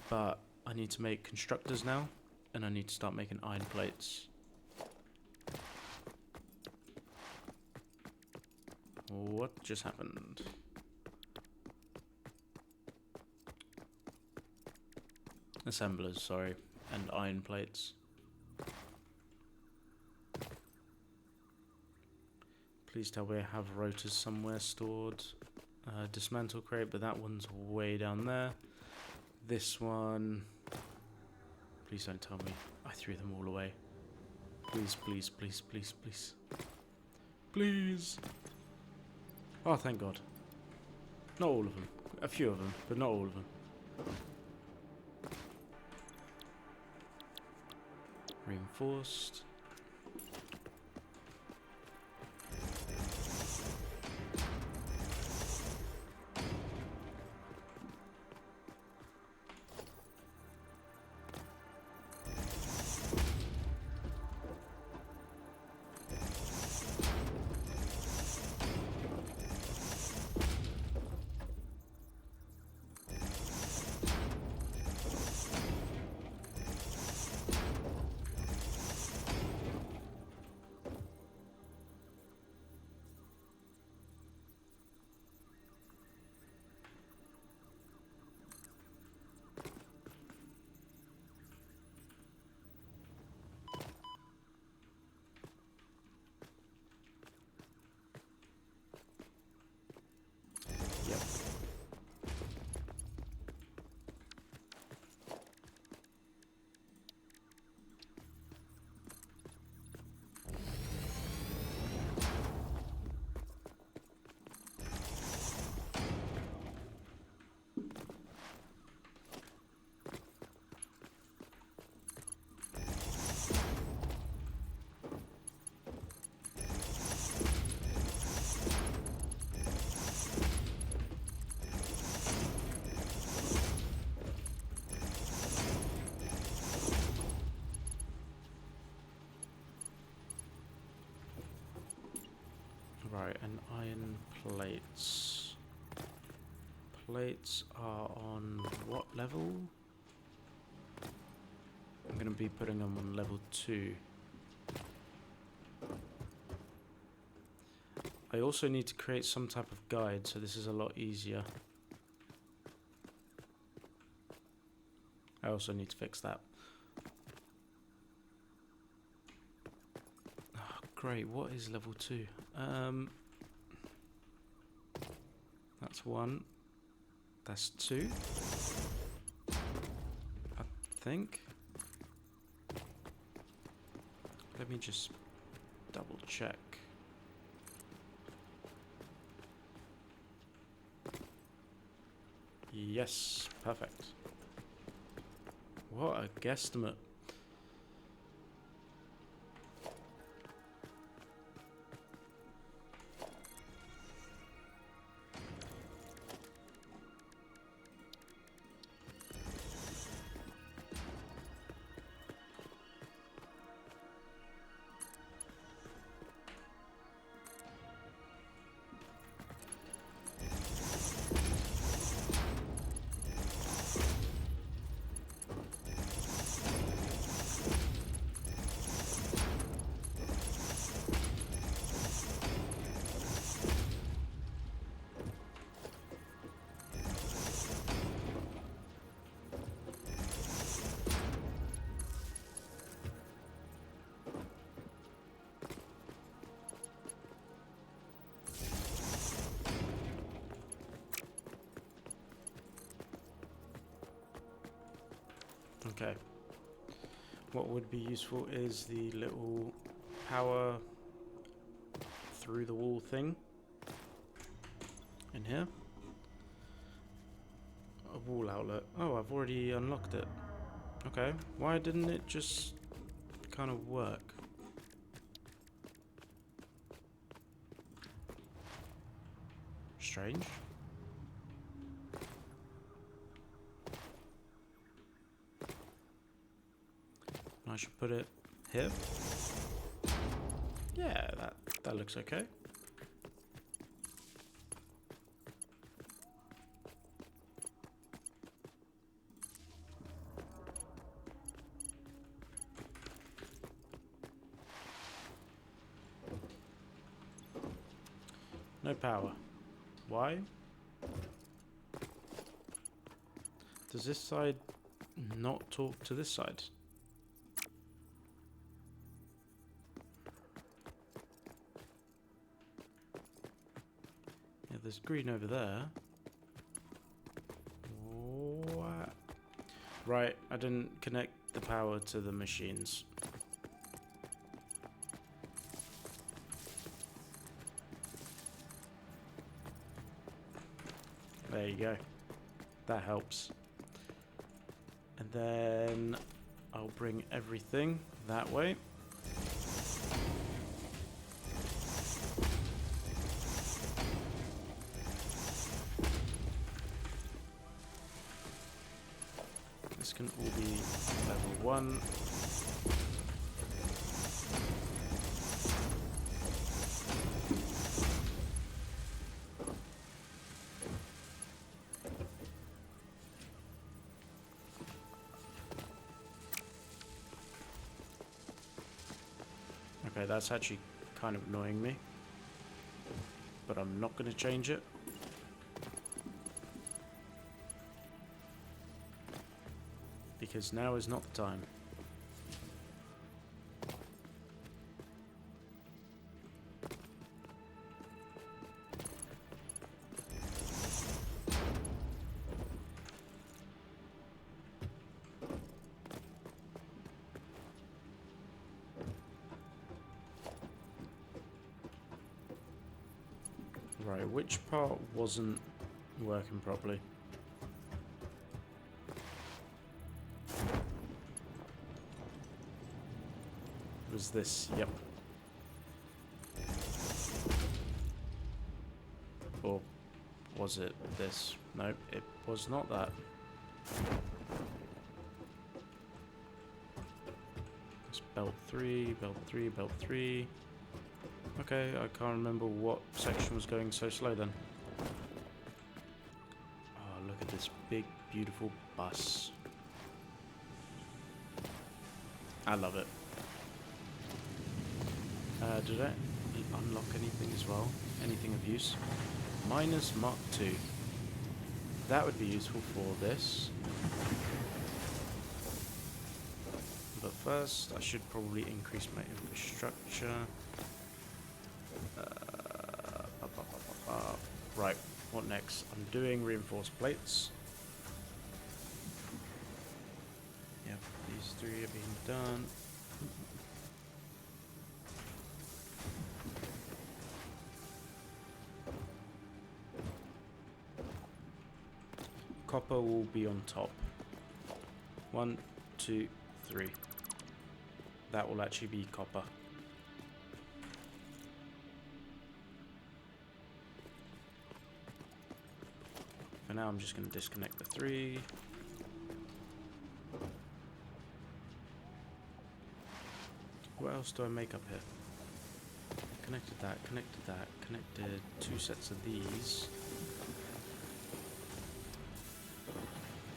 But I need to make constructors now, and I need to start making iron plates. What just happened? Assemblers, sorry, and iron plates. Please tell me I have rotors somewhere stored. Dismantle crate, but that one's way down there. This one... Please don't tell me I threw them all away. Please, please, please, please, please. Please! Oh, thank God. Not all of them. A few of them, but not all of them. Reinforced. Yep. Right, and iron plates. Plates are on what level? I'm going to be putting them on level 2. I also need to create some type of guide, so this is a lot easier. I also need to fix that. Oh, great, what is level 2? That's 1. That's 2. I think. Let me just double check. Yes, perfect. What a guesstimate. Okay. What would be useful is the little power through the wall thing in here. A wall outlet. Oh, I've already unlocked it. Okay. Why didn't it just kind of work? Strange. I should put it here. Yeah, that looks okay. No power. Why? Does this side not talk to this side? Yeah, there's green over there. What? Right, I didn't connect the power to the machines. There you go. That helps. And then I'll bring everything that way. This can all be level 1. Okay, that's actually kind of annoying me, but I'm not going to change it. Because now is not the time. Right, which part wasn't working properly? Was this? Yep. Or was it this? No, it was not that. It's belt 3, belt 3, belt 3. Okay, I can't remember what section was going so slow then. Oh, look at this big, beautiful bus. I love it. Did I unlock anything as well? Anything of use? Minus Mark 2. That would be useful for this. But first, I should probably increase my infrastructure. Right, what next? I'm doing reinforced plates. Yep, these 3 are being done. Copper will be on top. 1, 2, 3. That will actually be copper. For now, I'm just going to disconnect the 3. What else do I make up here? Connected that, connected 2 sets of these.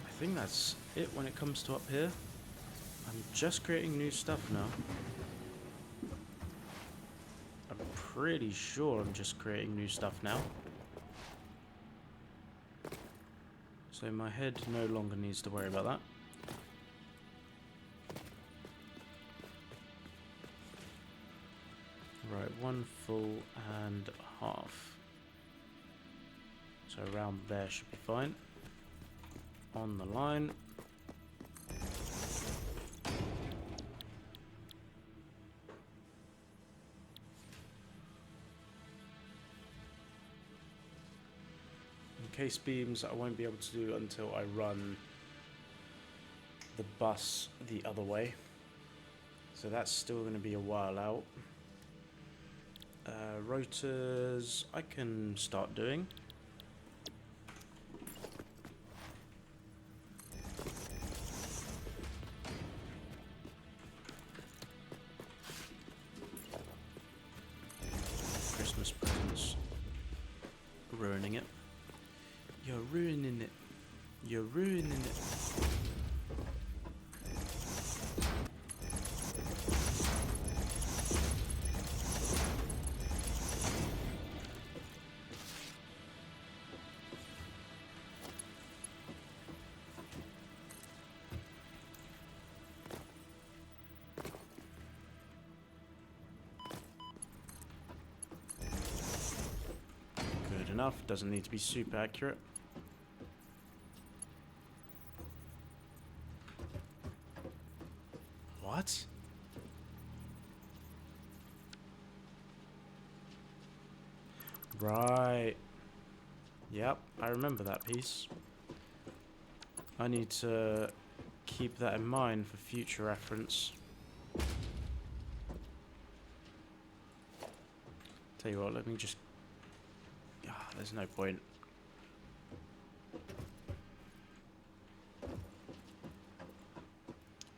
I think that's it when it comes to up here. I'm just creating new stuff now. I'm pretty sure I'm just creating new stuff now. So my head no longer needs to worry about that. Right, 1 full and a half. So around there should be fine. On the line. case beams I won't be able to do until I run the bus the other way. So that's still going to be a while out. Rotors I can start doing. Christmas presents. Ruining it. You're ruining it. You're ruining it. Good enough. Doesn't need to be super accurate. What? Right. Yep, I remember that piece. I need to keep that in mind for future reference. Tell you what, let me just... there's no point.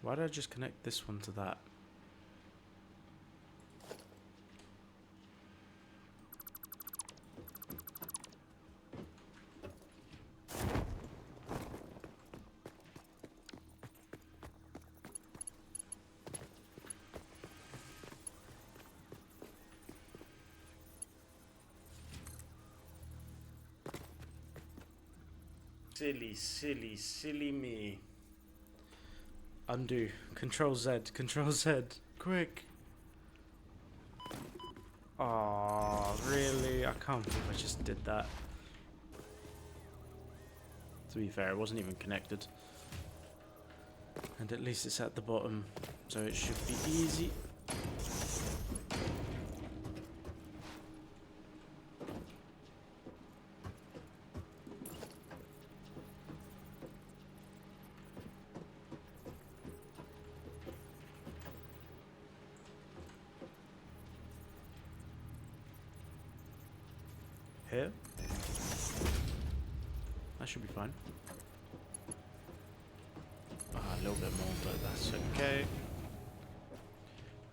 Why did I just connect this one to that? Silly, silly, silly me. Undo. Control Z. Control Z. Quick. Oh, really? I can't believe I just did that. To be fair, it wasn't even connected. And at least it's at the bottom, so it should be easy. Here. That should be fine. A little bit more, but that's okay.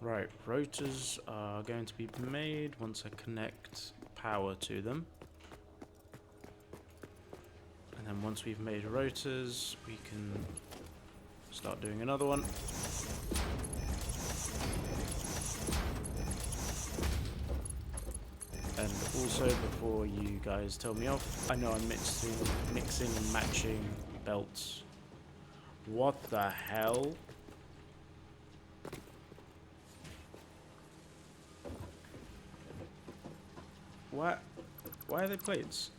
Right, rotors are going to be made once I connect power to them. And then once we've made rotors, we can start doing another one. And also, before you guys tell me off, I know I'm mixing and matching belts. What the hell? What? Why are they plates?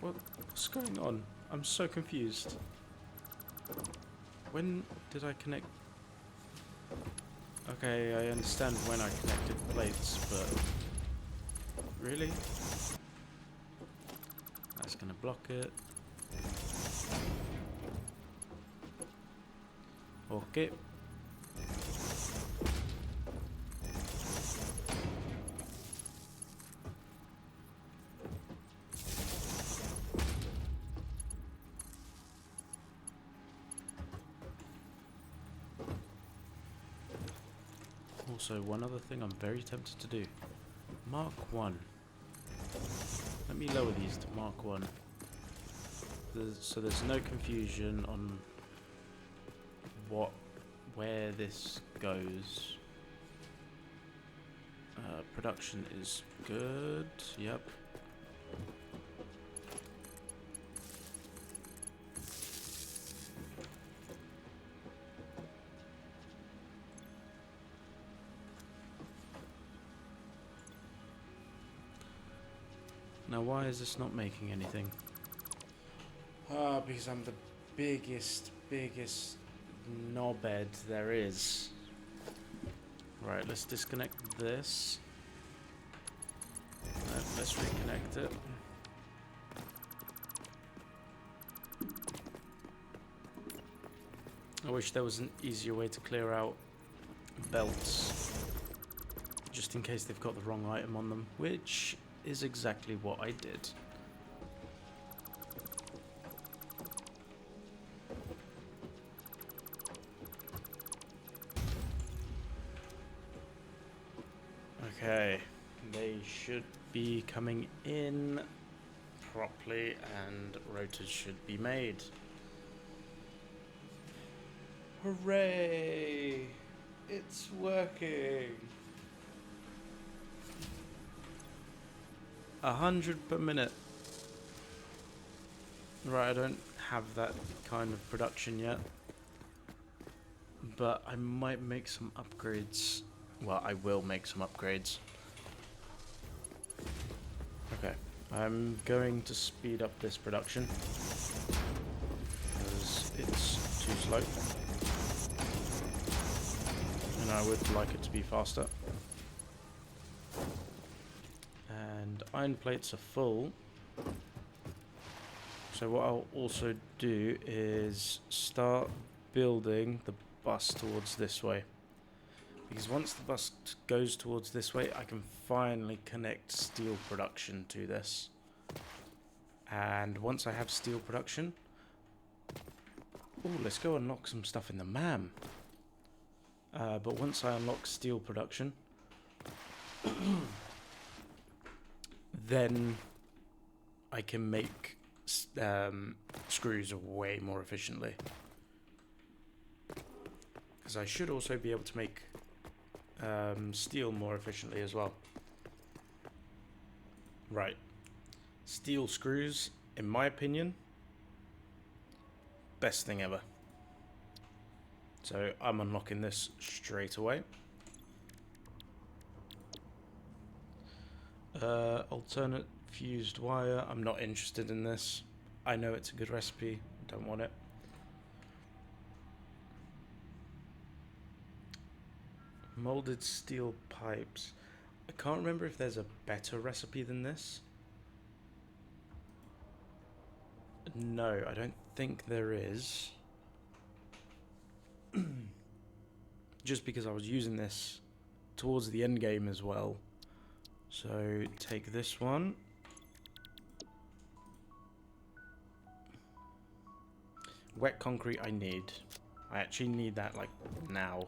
What's going on? I'm so confused. When did I connect? Okay, I understand when I connected plates, but really? That's gonna block it. Okay. Also, one other thing I'm very tempted to do. Mark 1. Let me lower these to Mark 1. So there's no confusion on where this goes. Production is good. Yep. Now why is this not making anything? Because I'm the biggest knobhead there is. Right, let's disconnect this. Let's reconnect it. I wish there was an easier way to clear out belts, just in case they've got the wrong item on them, which is exactly what I did. Okay, they should be coming in properly and rotors should be made. Hooray! It's working! 100 per minute. Right, I don't have that kind of production yet, but I might make some upgrades. Well, I will make some upgrades. Okay, I'm going to speed up this production because it's too slow, and I would like it to be faster. And iron plates are full, so what I'll also do is start building the bus towards this way, because once the bus goes towards this way I can finally connect steel production to this. And once I have steel production, oh, let's go unlock some stuff in the MAM. But once I unlock steel production then I can make screws way more efficiently. Because I should also be able to make steel more efficiently as well. Right. Steel screws, in my opinion, best thing ever. So I'm unlocking this straight away. Alternate fused wire. I'm not interested in this. I know it's a good recipe. Don't want it. Molded steel pipes. I can't remember if there's a better recipe than this. No, I don't think there is. Just because I was using this towards the end game as well. So take this one. Wet concrete I need. I actually need that like now.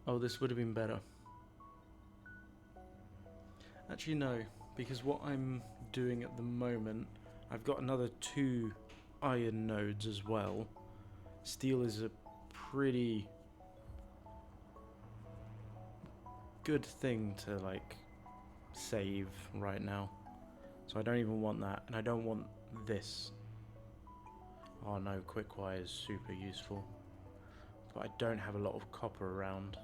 Oh, this would have been better. Actually no, because what I'm doing at the moment, I've got another 2 iron nodes as well. Steel is a pretty good thing to like save right now. So I don't even want that, and I don't want this. Oh no, quick wire is super useful. But I don't have a lot of copper around.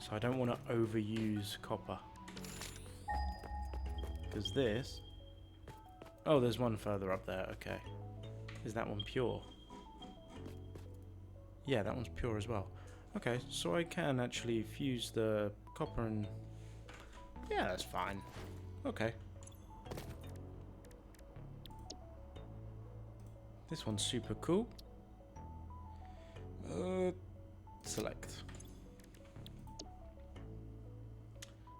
So I don't want to overuse copper. Because this... Oh, there's one further up there, okay. Is that one pure? Yeah, that one's pure as well. Okay, so I can actually fuse the copper and... Yeah, that's fine. Okay. This one's super cool. Select.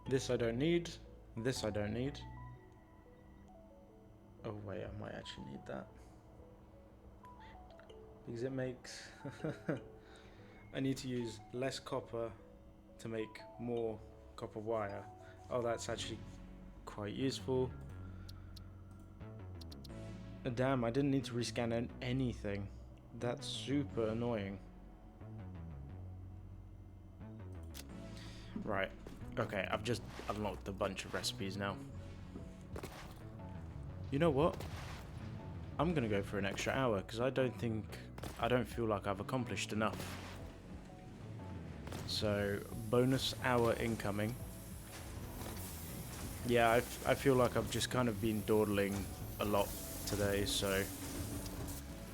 This I don't need. This I don't need. Oh wait, I might actually need that. Because it makes... I need to use less copper to make more copper wire. Oh, that's actually quite useful. Damn, I didn't need to rescan anything. That's super annoying. Right. Okay, I've just unlocked a bunch of recipes now. You know what? I'm gonna go for an extra hour because I don't feel like I've accomplished enough. So, bonus hour incoming. Yeah, I feel like I've just kind of been dawdling a lot today, so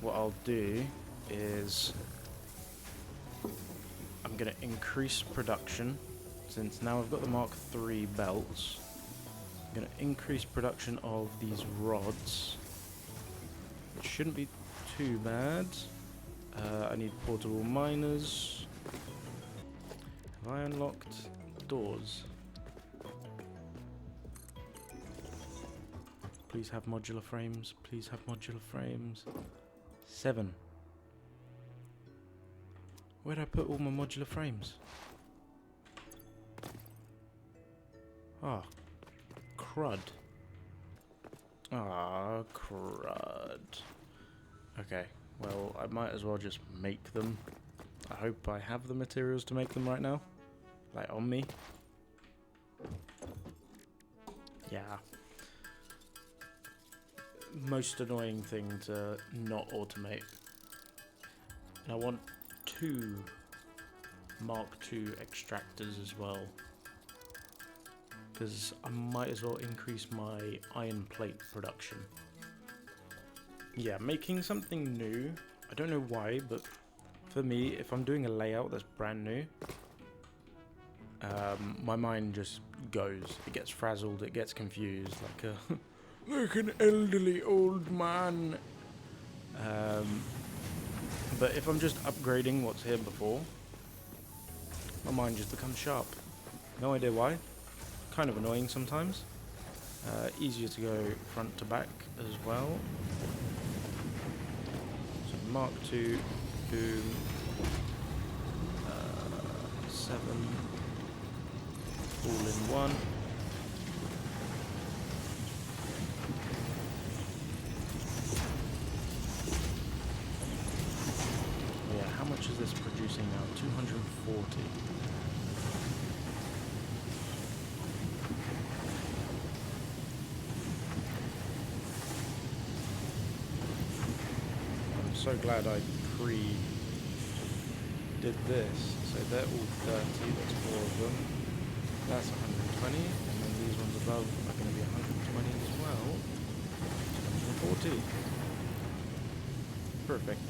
what I'll do is I'm going to increase production, since now I've got the Mark III belts. I'm going to increase production of these rods. It shouldn't be too bad. I need portable miners. Have I unlocked doors? Please have modular frames. Please have modular frames. 7. Where'd I put all my modular frames? Ah, crud. Ah, crud. Okay, well, I might as well just make them. I hope I have the materials to make them right now. Like, on me. Yeah. Most annoying thing to not automate. And I want 2 Mark II extractors as well, because I might as well increase my iron plate production. Yeah, making something new, I don't know why, but for me, if I'm doing a layout that's brand new, my mind just goes. It gets frazzled, it gets confused, like an elderly old man. But if I'm just upgrading what's here before, my mind just becomes sharp. No idea why. Kind of annoying sometimes. Easier to go front to back as well. So Mark II, boom, 7, all in one. How much is this producing now? 240. I'm so glad I did this. So they're all 30, that's 4 of them. That's 120, and then these ones above are going to be 120 as well. 140. Perfect.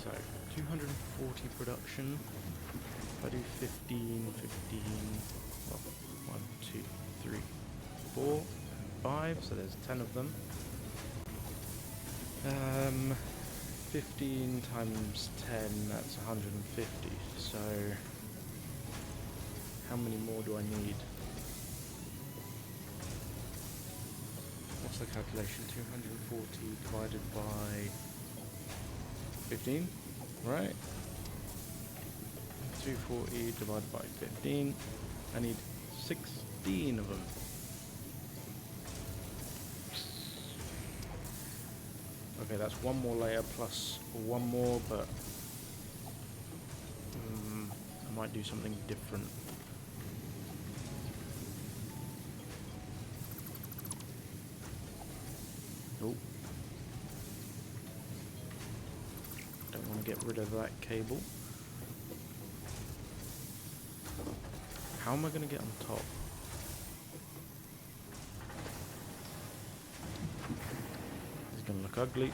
So, 240 production. If I do 15, well, 1, 2, 3, 4, and 5, so there's 10 of them. 15 times 10, that's 150, so how many more do I need? What's the calculation? 240 divided by 15, right? 240 divided by 15. I need 16 of them. Okay, that's one more layer plus one more, but I might do something different. Oh. Don't want to get rid of that cable. How am I going to get on top? It's going to look ugly.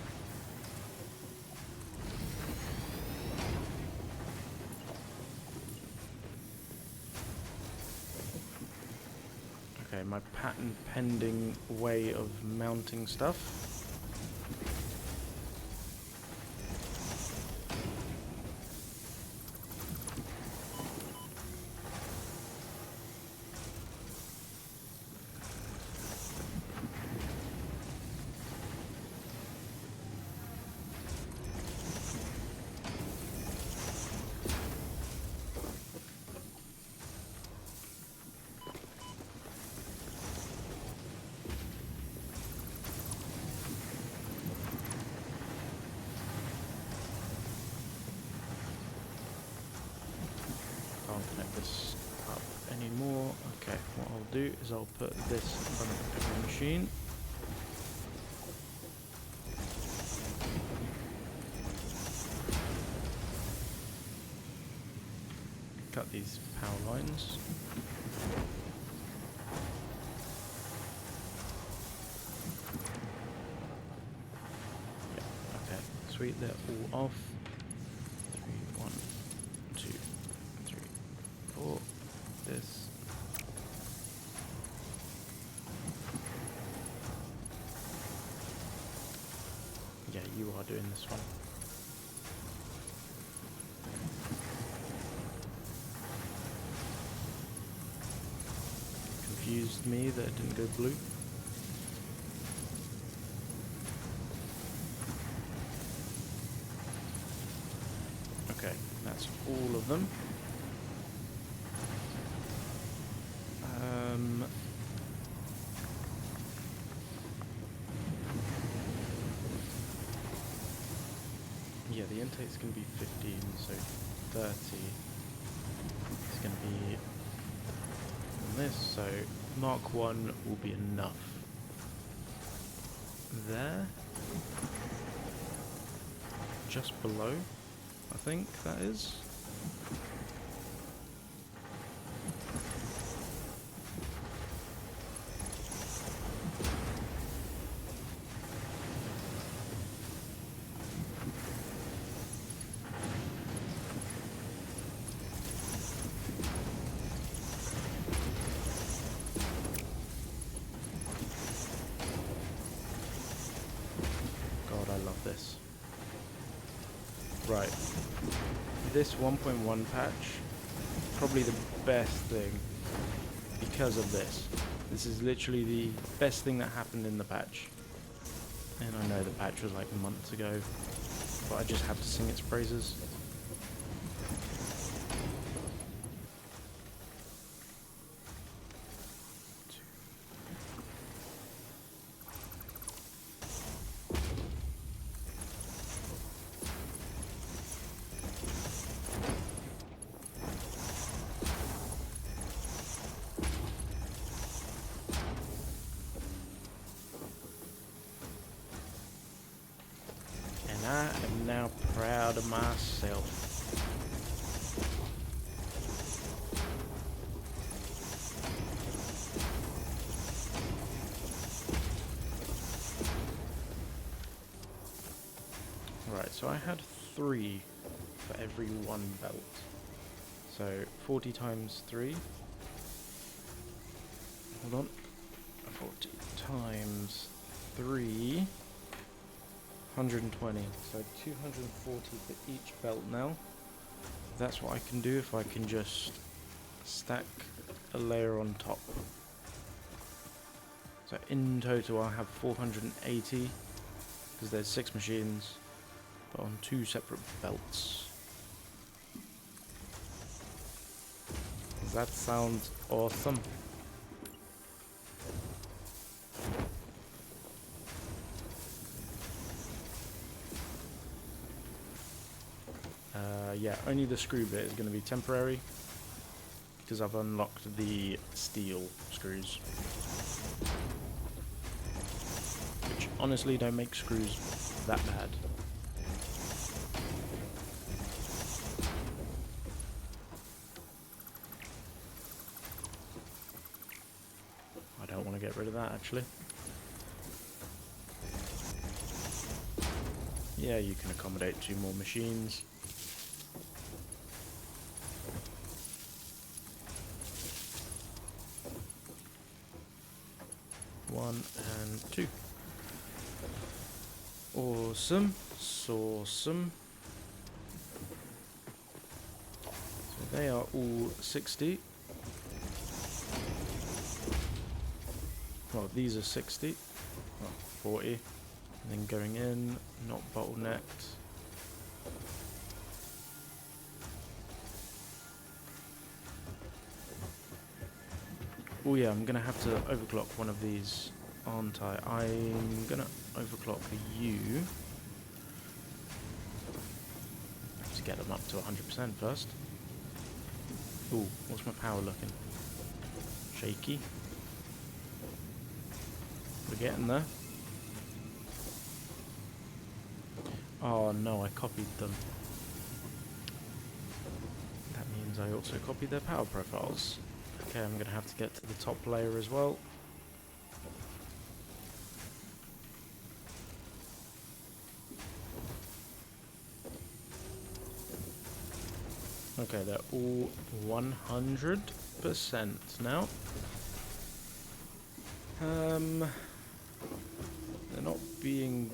Okay, my patent pending way of mounting stuff. Can't connect this up anymore. Okay, what I'll do is I'll put this in front of every machine. cut these power lines. Yeah, okay, sweet, they're all off. 1, 2, 3, 4. This. Yeah, you are doing this one. Confused me that it didn't go blue. Okay, that's all of them. Yeah, the intake's going to be 15, so 30 is going to be on this, so Mark 1 will be enough. There. Just below, I think that is. God, I love this. Right. This 1.1 patch, probably the best thing because of this. This is literally the best thing that happened in the patch. And I know the patch was like months ago, but I just have to sing its praises. I am now proud of myself. Right, so I had 3 for every 1 belt. So 40 times 3. Hold on. 40 times 3. 120, so 240 for each belt now. That's what I can do if I can just stack a layer on top. So in total I'll have 480, because there's 6 machines, but on 2 separate belts. That sounds awesome. Yeah, only the screw bit is going to be temporary because I've unlocked the steel screws, which honestly don't make screws that bad. I don't want to get rid of that actually. Yeah, you can accommodate 2 more machines. One and 2. Awesome. Awesome. So they are all 60. Well, these are 60. Well, 40. And then going in, not bottlenecked. Oh yeah, I'm gonna have to overclock one of these, aren't I? I'm gonna overclock you. Let's get them up to 100% first. Ooh, what's my power looking? Shaky. We're getting there. Oh no, I copied them. That means means I also copy their power profiles. Okay, I'm gonna have to get to the top layer as well. Okay, they're all 100% now. They're not being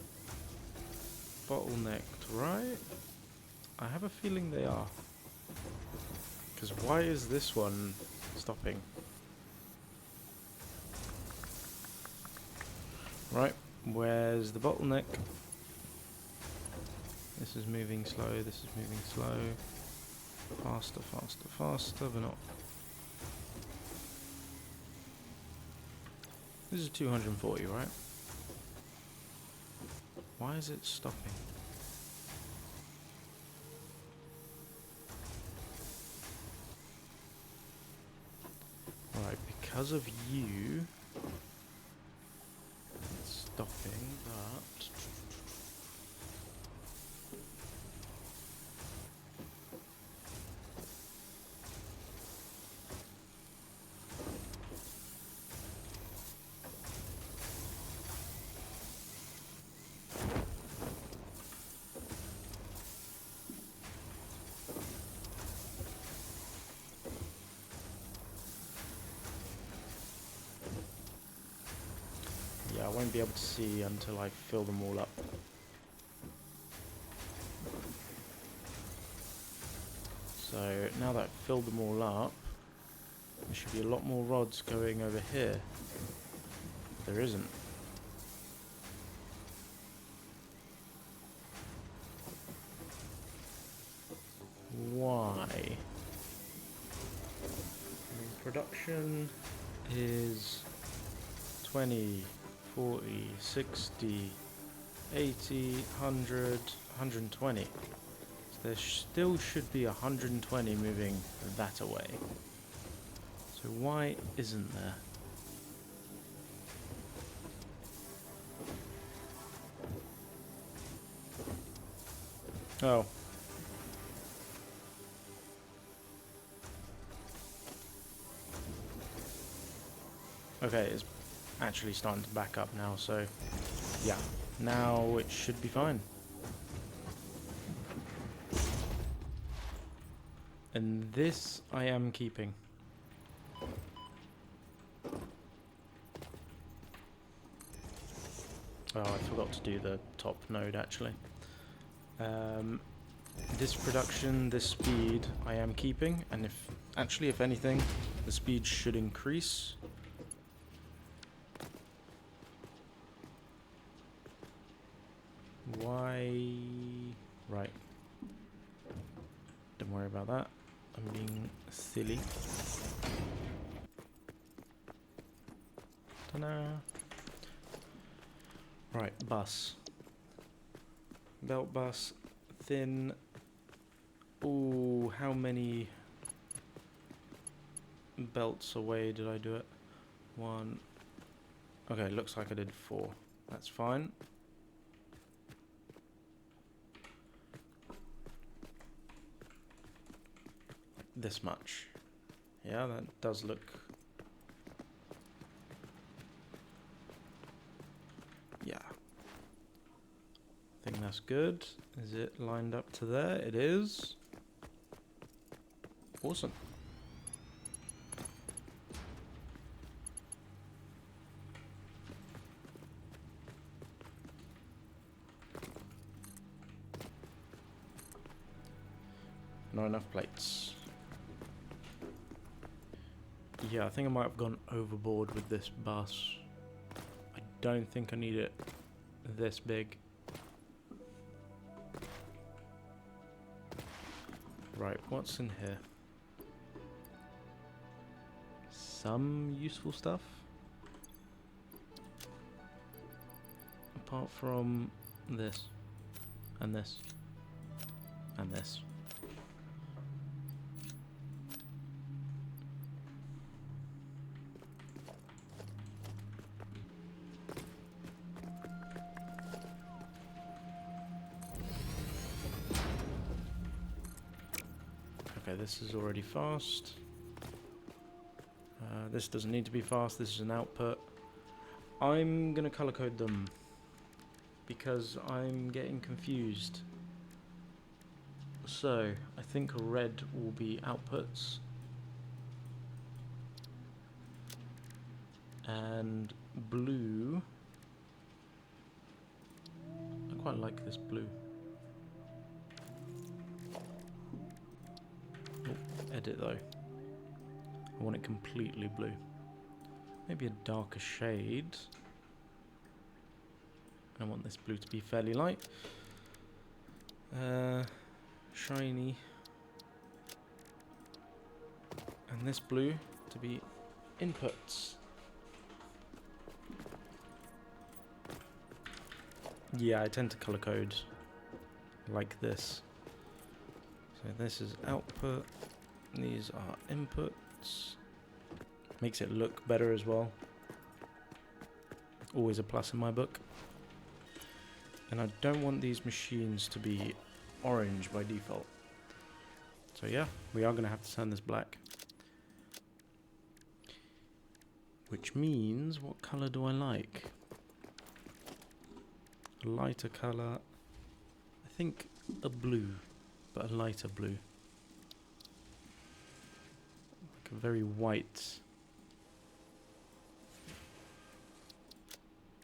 bottlenecked, right? I have a feeling they are. Because why is this one stopping? Right, where's the bottleneck? This is moving slow, this is moving slow. Faster, faster, faster, but not. This is 240, right? Why is it stopping? Right, because of you, it's stopping, but... yeah, I won't be able to see until I fill them all up. So now that I've filled them all up, there should be a lot more rods going over here. There isn't. Why? Production is 20, 40, 60, 80, 100, 120. So there still should be 120 moving that away. So why isn't there? Oh. Okay, it's actually starting to back up now, so yeah, now it should be fine. And this I am keeping. Oh, I forgot to do the top node actually. This production, this speed I am keeping, and if anything, the speed should increase. Why? Right. Don't worry about that. I'm being silly. Ta-da. Right, bus. Belt bus. Thin. Ooh, how many belts away did I do it? 1. Okay, looks like I did 4. That's fine. This much. Yeah, that does look... yeah. I think that's good. Is it lined up to there? It is. Awesome. Not enough plates. Yeah, I think I might have gone overboard with this bus. I don't think I need it this big. Right, what's in here? Some useful stuff? Apart from this. And this. And this. Okay, Okay, this is already fast. This doesn't need to be fast, this is an output. I'm gonna color code them because I'm getting confused. So, I think red will be outputs. And blue, I quite like this blue. Oh, edit though. I want it completely blue. Maybe a darker shade. I want this blue to be fairly light. Shiny. And this blue to be inputs. Yeah, I tend to color code like this. So this is output, these are inputs. Makes it look better as well. Always a plus in my book. And I don't want these machines to be orange by default. So yeah, we are going to have to turn this black. Which means, what color do I like? A lighter color. I think a blue, but a lighter blue. Like a very white.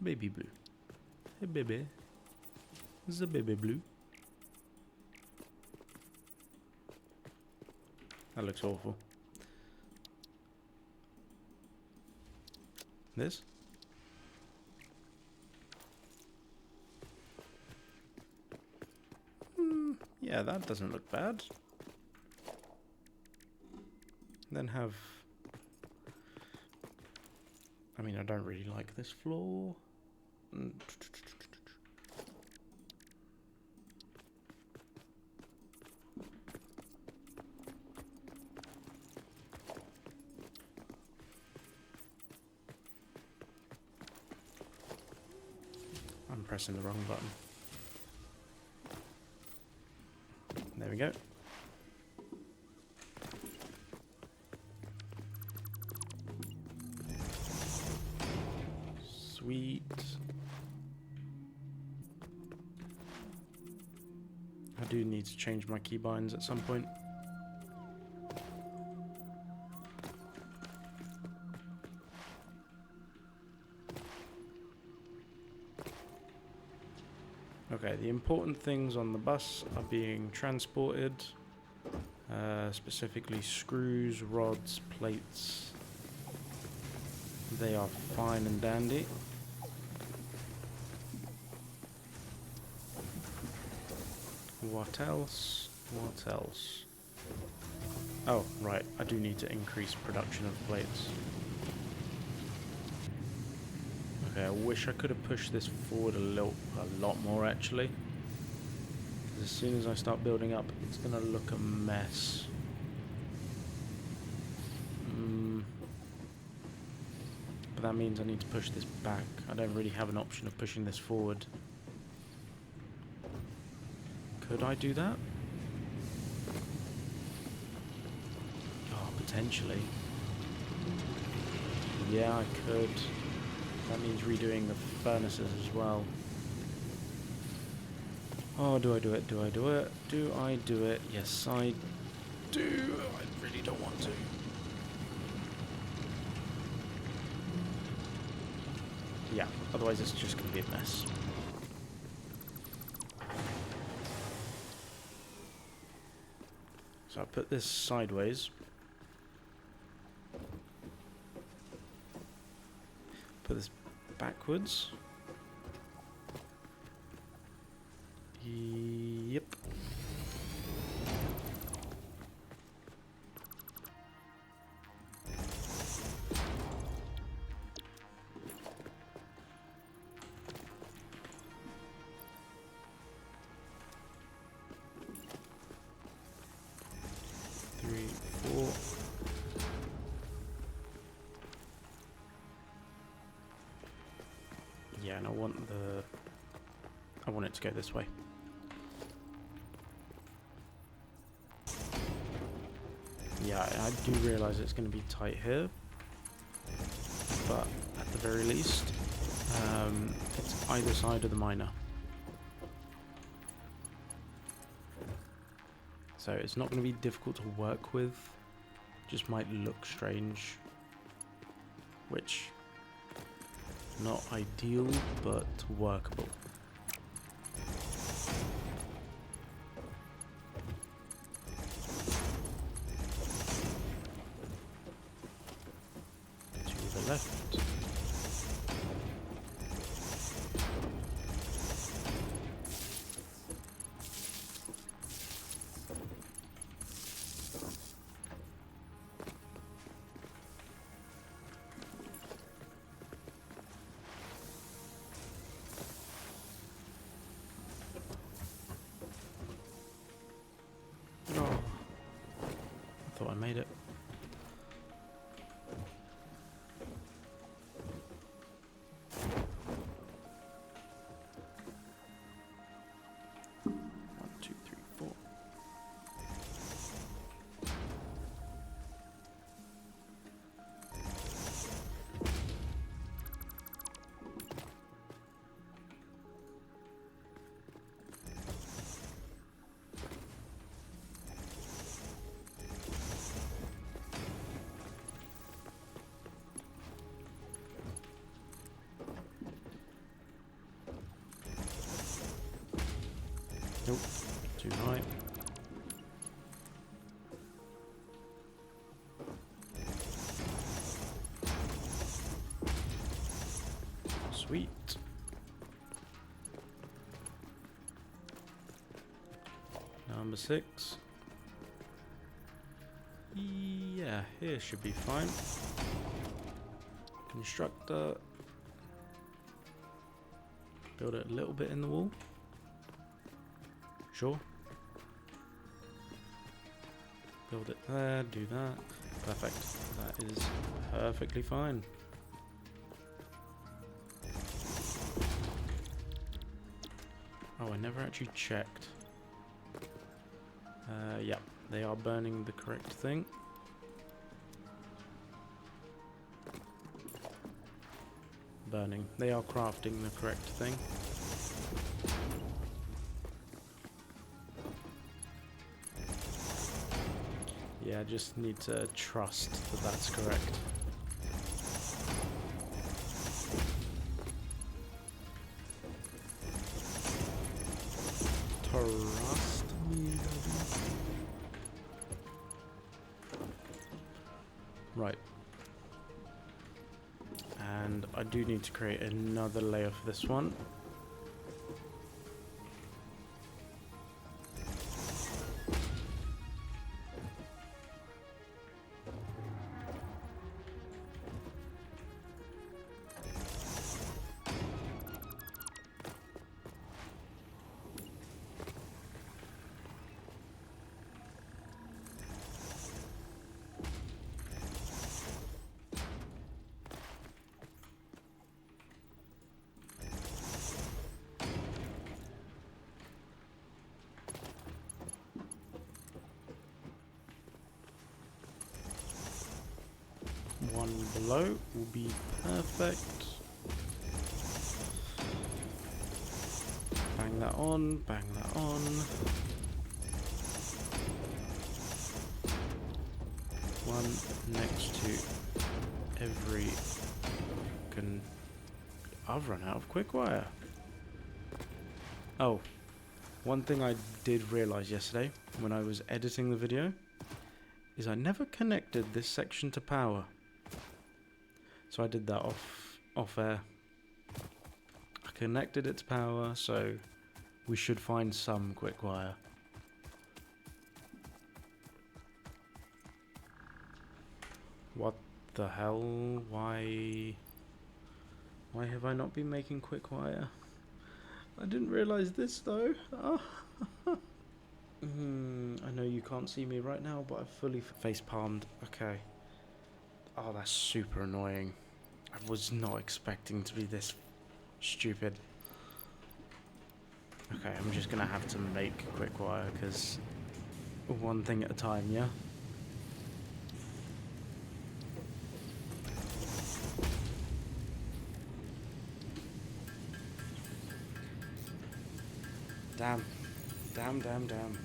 Baby blue. Hey baby. This is a baby blue. That looks awful. This? Yeah, that doesn't look bad. Then have... I mean, I don't really like this floor. I'm pressing the wrong button. There we go. Sweet. I do need to change my keybinds at some point. Okay, the important things on the bus are being transported, specifically screws, rods, plates. They are fine and dandy. What else? What else? Oh, right, I do need to increase production of plates. Okay, I wish I could have pushed this forward a lot more actually. As soon as I start building up, it's gonna look a mess. But that means I need to push this back. I don't really have an option of pushing this forward. Could I do that? Oh, potentially. Yeah, I could. That means redoing the furnaces as well. Oh, do I do it? Do I do it? Do I do it? Yes, I do. I really don't want to. Yeah, otherwise it's just going to be a mess. So I put this sideways. Put this backwards. Yep. Three, four. Yeah, and I want it to go this way. Yeah, I do realise it's going to be tight here, but at the very least, it's either side of the miner. So it's not going to be difficult to work with, just might look strange, which, not ideal, but workable. To the left. Oh, I thought I made it. One, two, three, four. Nope, too high. Sweet. Number 6. Yeah, here should be fine. Constructor. Build it a little bit in the wall. Sure. Build it there, do that. Perfect. That is perfectly fine. Oh, I never actually checked. Yeah, they are burning the correct thing. Burning. They are crafting the correct thing. Yeah, I just need to trust that that's correct. Trust me, baby. Right. And I do need to create another layer for this one. One below will be perfect. Bang that on, bang that on. One next to every I've run out of quick wire. Oh, one thing I did realise yesterday when I was editing the video is I never connected this section to power. So I did that off air. I connected it to power, so we should find some quick wire. What the hell? Why have I not been making quick wire? I didn't realise this though. Oh. I know you can't see me right now, but I've fully face palmed. Okay. Oh, that's super annoying. I was not expecting to be this stupid. Okay, I'm just gonna have to make quick wire, because one thing at a time, yeah? Damn. Damn, damn, damn.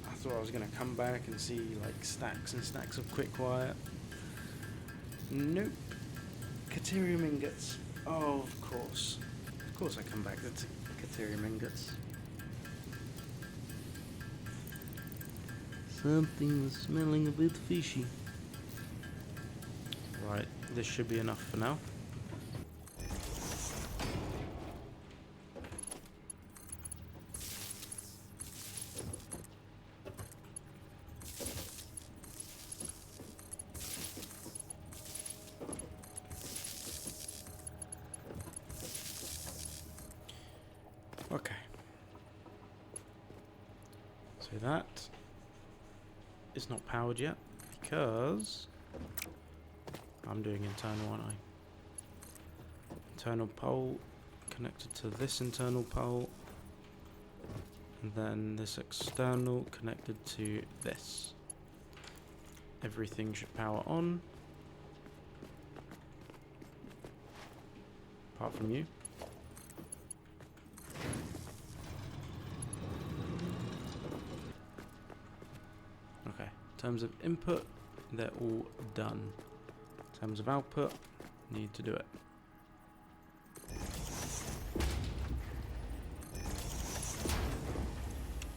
I thought I was going to come back and see, like, stacks and stacks of quick wire. Nope. Caterium ingots. Oh, of course. Of course I come back to caterium ingots. Something was smelling a bit fishy. Right, this should be enough for now. Okay. So that is not powered yet because I'm doing internal, aren't I? Internal pole connected to this internal pole, and then this external connected to this. Everything should power on, apart from you. Okay, in terms of input, they're all done. In terms of output, need to do it.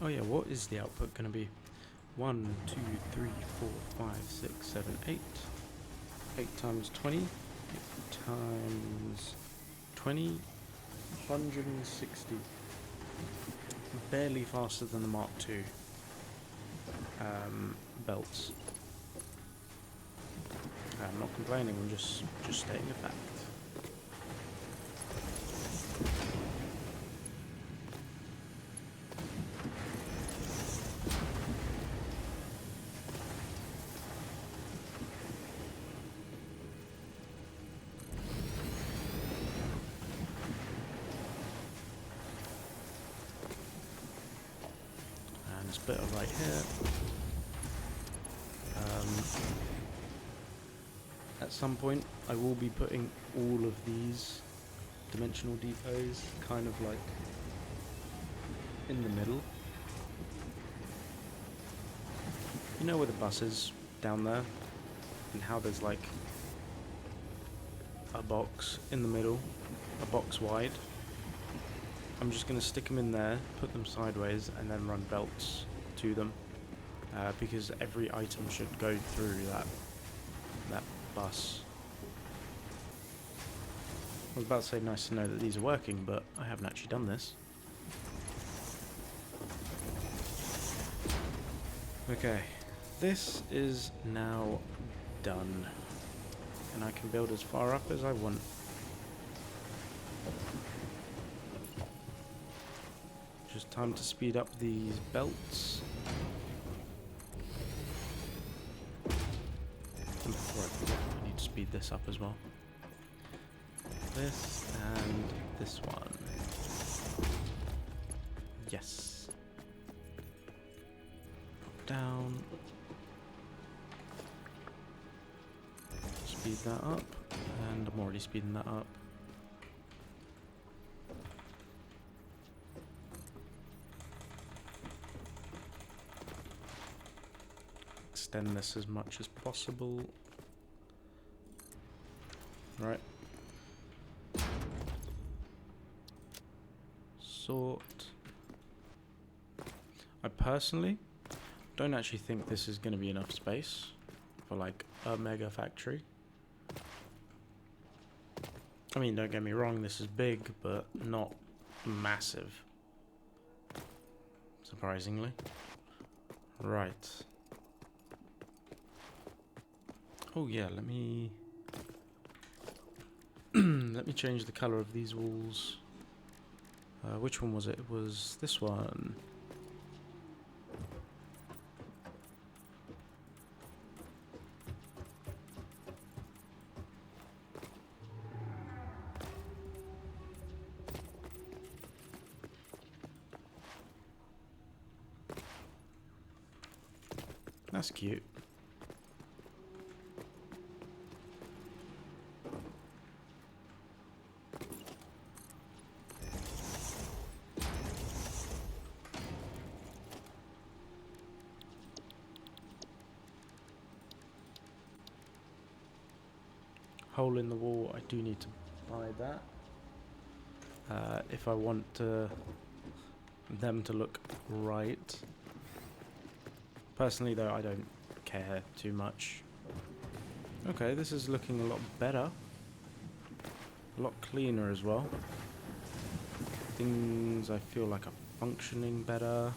Oh yeah, what is the output going to be? 1, 2, 3, 4, 5, 6, 7, 8. 8 times 20. 8 times 20. 160. Barely faster than the Mark II belts. I'm not complaining, I'm just stating a fact. And this bit right here. At some point, I will be putting all of these dimensional depots kind of like in the middle. You know where the bus is down there, and how there's like a box in the middle, a box wide. I'm just going to stick them in there, put them sideways, and then run belts to them, because every item should go through that bus. I was about to say nice to know that these are working, but I haven't actually done this. Okay, this is now done, and I can build as far up as I want. Just time to speed up these belts. And before I forget, I need to speed this up as well. This and this one. Yes. Up, down. Speed that up, and I'm already speeding that up. Extend this as much as possible. Right. Sort. I personally don't actually think this is going to be enough space for like a mega factory. I mean, don't get me wrong, this is big, but not massive. Surprisingly. Right. Oh yeah, let me let me change the color of these walls. Which one was it? It was this one. That's cute. hole in the wall, I do need to buy that. If I want them to look right. Personally though, I don't care too much. Okay, this is looking a lot better. A lot cleaner as well. Things I feel like are functioning better.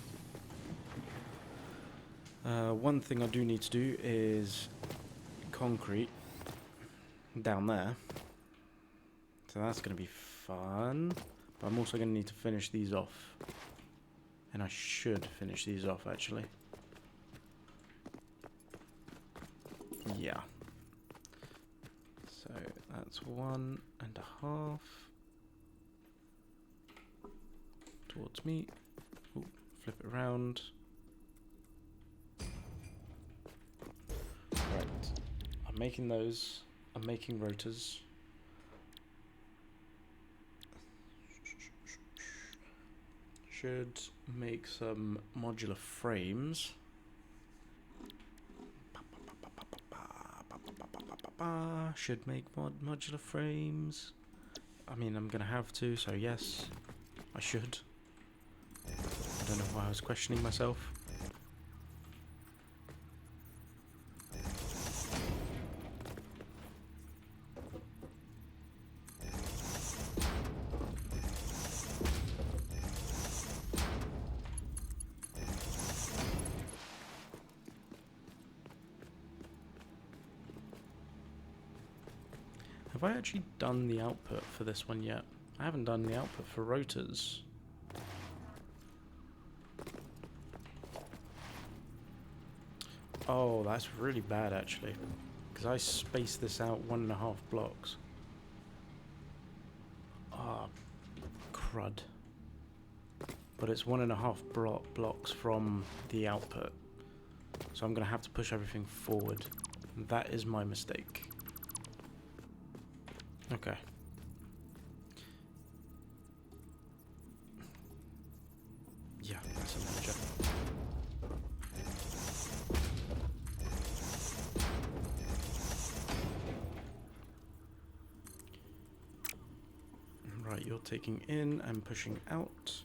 One thing I do need to do is concrete down there. So that's going to be fun. But I'm also going to need to finish these off. And I should finish these off actually. Yeah. So that's 1.5 towards me. Ooh, flip it around. Right. I'm making those. I'm making rotors. Should make some modular frames. Should make modular frames. I mean, I'm gonna have to, so yes, I should. I don't know why I was questioning myself. Have I actually done the output for this one yet? I haven't done the output for rotors. Oh, that's really bad actually. Because I spaced this out 1.5 blocks. Ah, crud. But it's 1.5 blocks from the output. So I'm going to have to push everything forward. That is my mistake. Okay. Yeah, that's a major. Right, you're taking in and pushing out.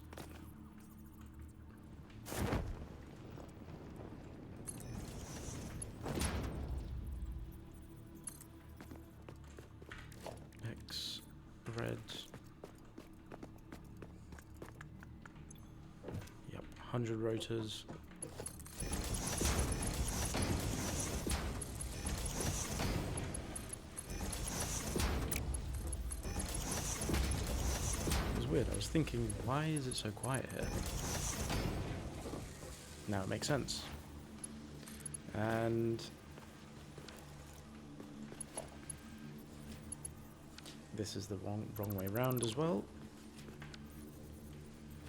X, red. Yep, 100 rotors. Weird. I was thinking, why is it so quiet here? Now it makes sense. And this is the wrong way round as well.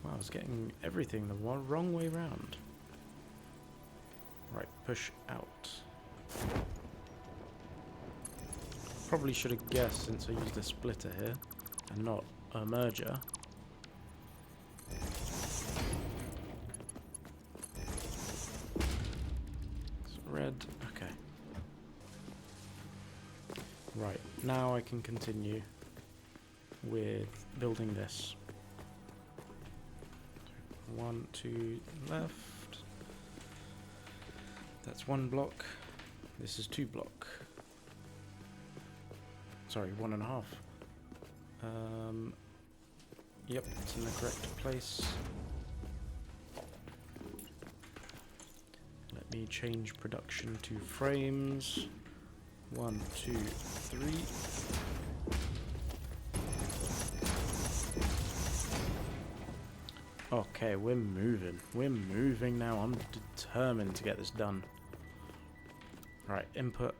Wow, I was getting everything the wrong way round. Right, push out. Probably should have guessed since I used a splitter here and not a merger. It's red, okay. Right, now I can continue with building this. 1, 2 left. That's 1 block. This is 2 block. Sorry, 1.5. Yep, it's in the correct place. Let me change production to frames. 1, 2, 3. Okay, we're moving. We're moving now. I'm determined to get this done. Right, input.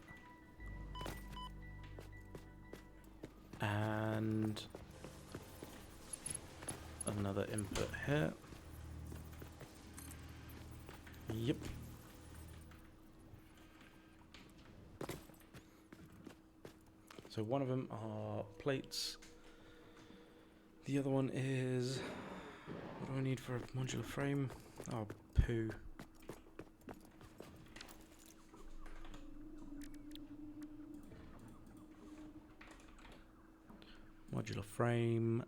And another input here. Yep. So one of them are plates. The other one is... what do I need for a modular frame? Oh, poo. Modular frame.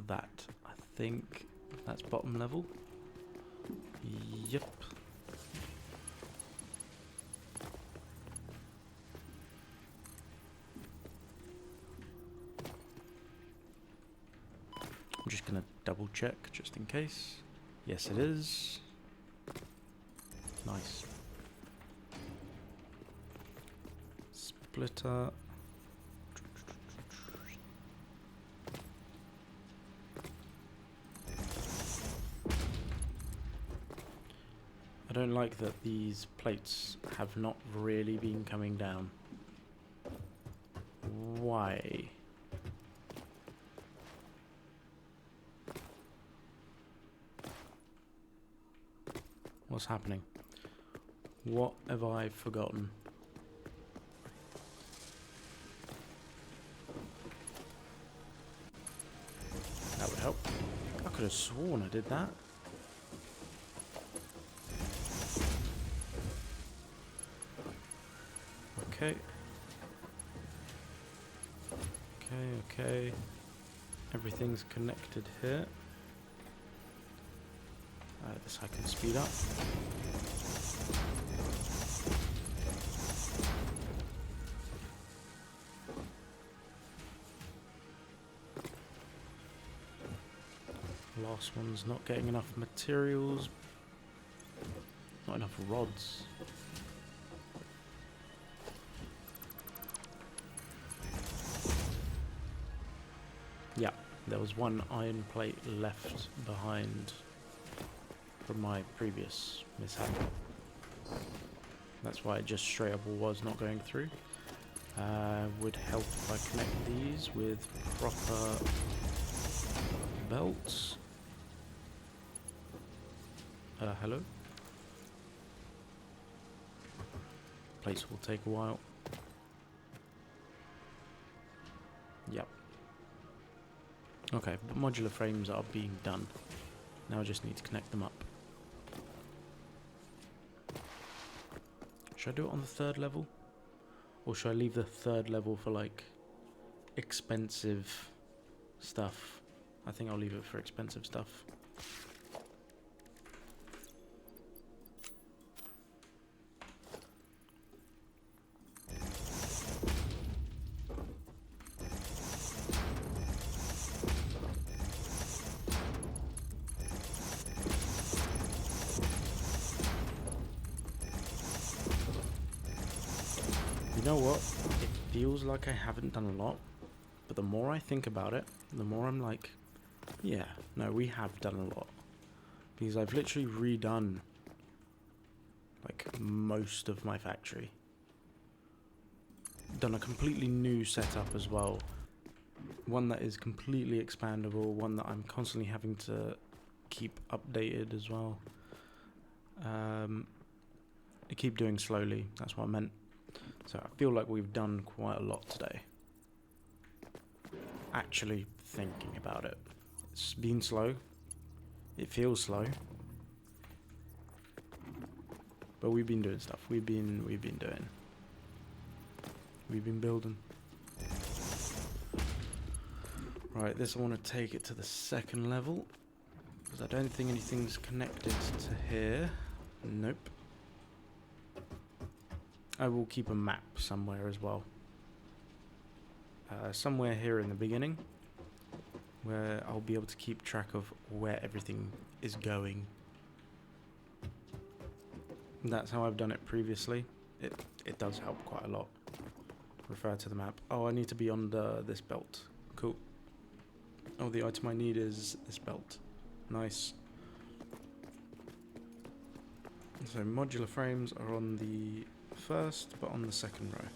That, I think, that's bottom level. Yep. I'm just gonna double check just in case. Yes, it is. Nice. Splitter. I don't like that these plates have not really been coming down. Why? What's happening? What have I forgotten? That would help. I could have sworn I did that. Okay. Okay. Everything's connected here. This I can speed up. Last one's not getting enough materials. Not enough rods. Yeah, there was one iron plate left behind from my previous mishap. That's why it just straight up was not going through. Would help if I connect these with proper belts. Hello? Place will take a while. Yep. Okay, but modular frames are being done. Now I just need to connect them up. Should I do it on the third level? Or should I leave the third level for like expensive stuff? I think I'll leave it for expensive stuff. You know what? It feels like I haven't done a lot, but the more I think about it, the more I'm like, yeah, no, we have done a lot. Because I've literally redone like most of my factory. Done a completely new setup as well. One that is completely expandable, one that I'm constantly having to keep updated as well. I keep doing slowly, that's what I meant. So I feel like we've done quite a lot today. Actually thinking about it. It's been slow. It feels slow. But we've been doing stuff. We've been doing. We've been building. Right, this I want to take it to the second level. Because I don't think anything's connected to here. Nope. I will keep a map somewhere as well. Somewhere here in the beginning. Where I'll be able to keep track of where everything is going. That's how I've done it previously. It does help quite a lot. Refer to the map. Oh, I need to be on this belt. Cool. Oh, the item I need is this belt. Nice. So modular frames are on the first, but on the second row.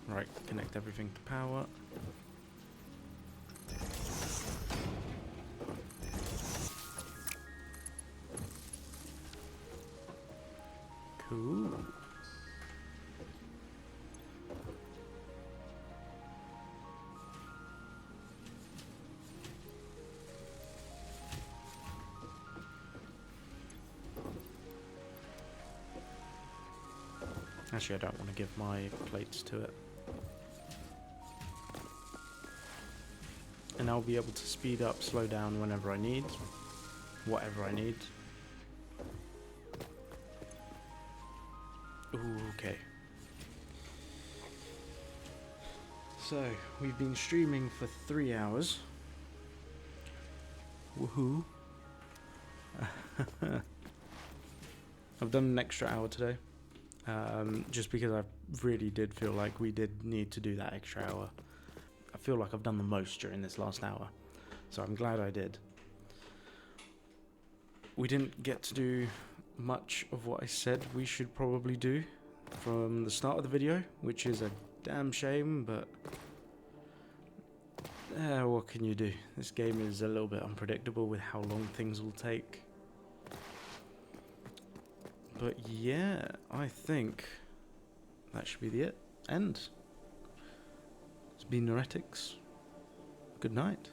Right, connect everything to power. Cool. Actually, I don't want to give my plates to it. And I'll be able to speed up, slow down whenever I need. Whatever I need. Ooh, okay. So, we've been streaming for 3 hours. Woohoo. I've done an extra hour today. Just because I really did feel like we did need to do that extra hour. I feel like I've done the most during this last hour. So I'm glad I did. We didn't get to do much of what I said we should probably do from the start of the video, which is a damn shame, but what can you do? This game is a little bit unpredictable with how long things will take. But yeah, I think that should be the end. It's been Neuretics. Good night.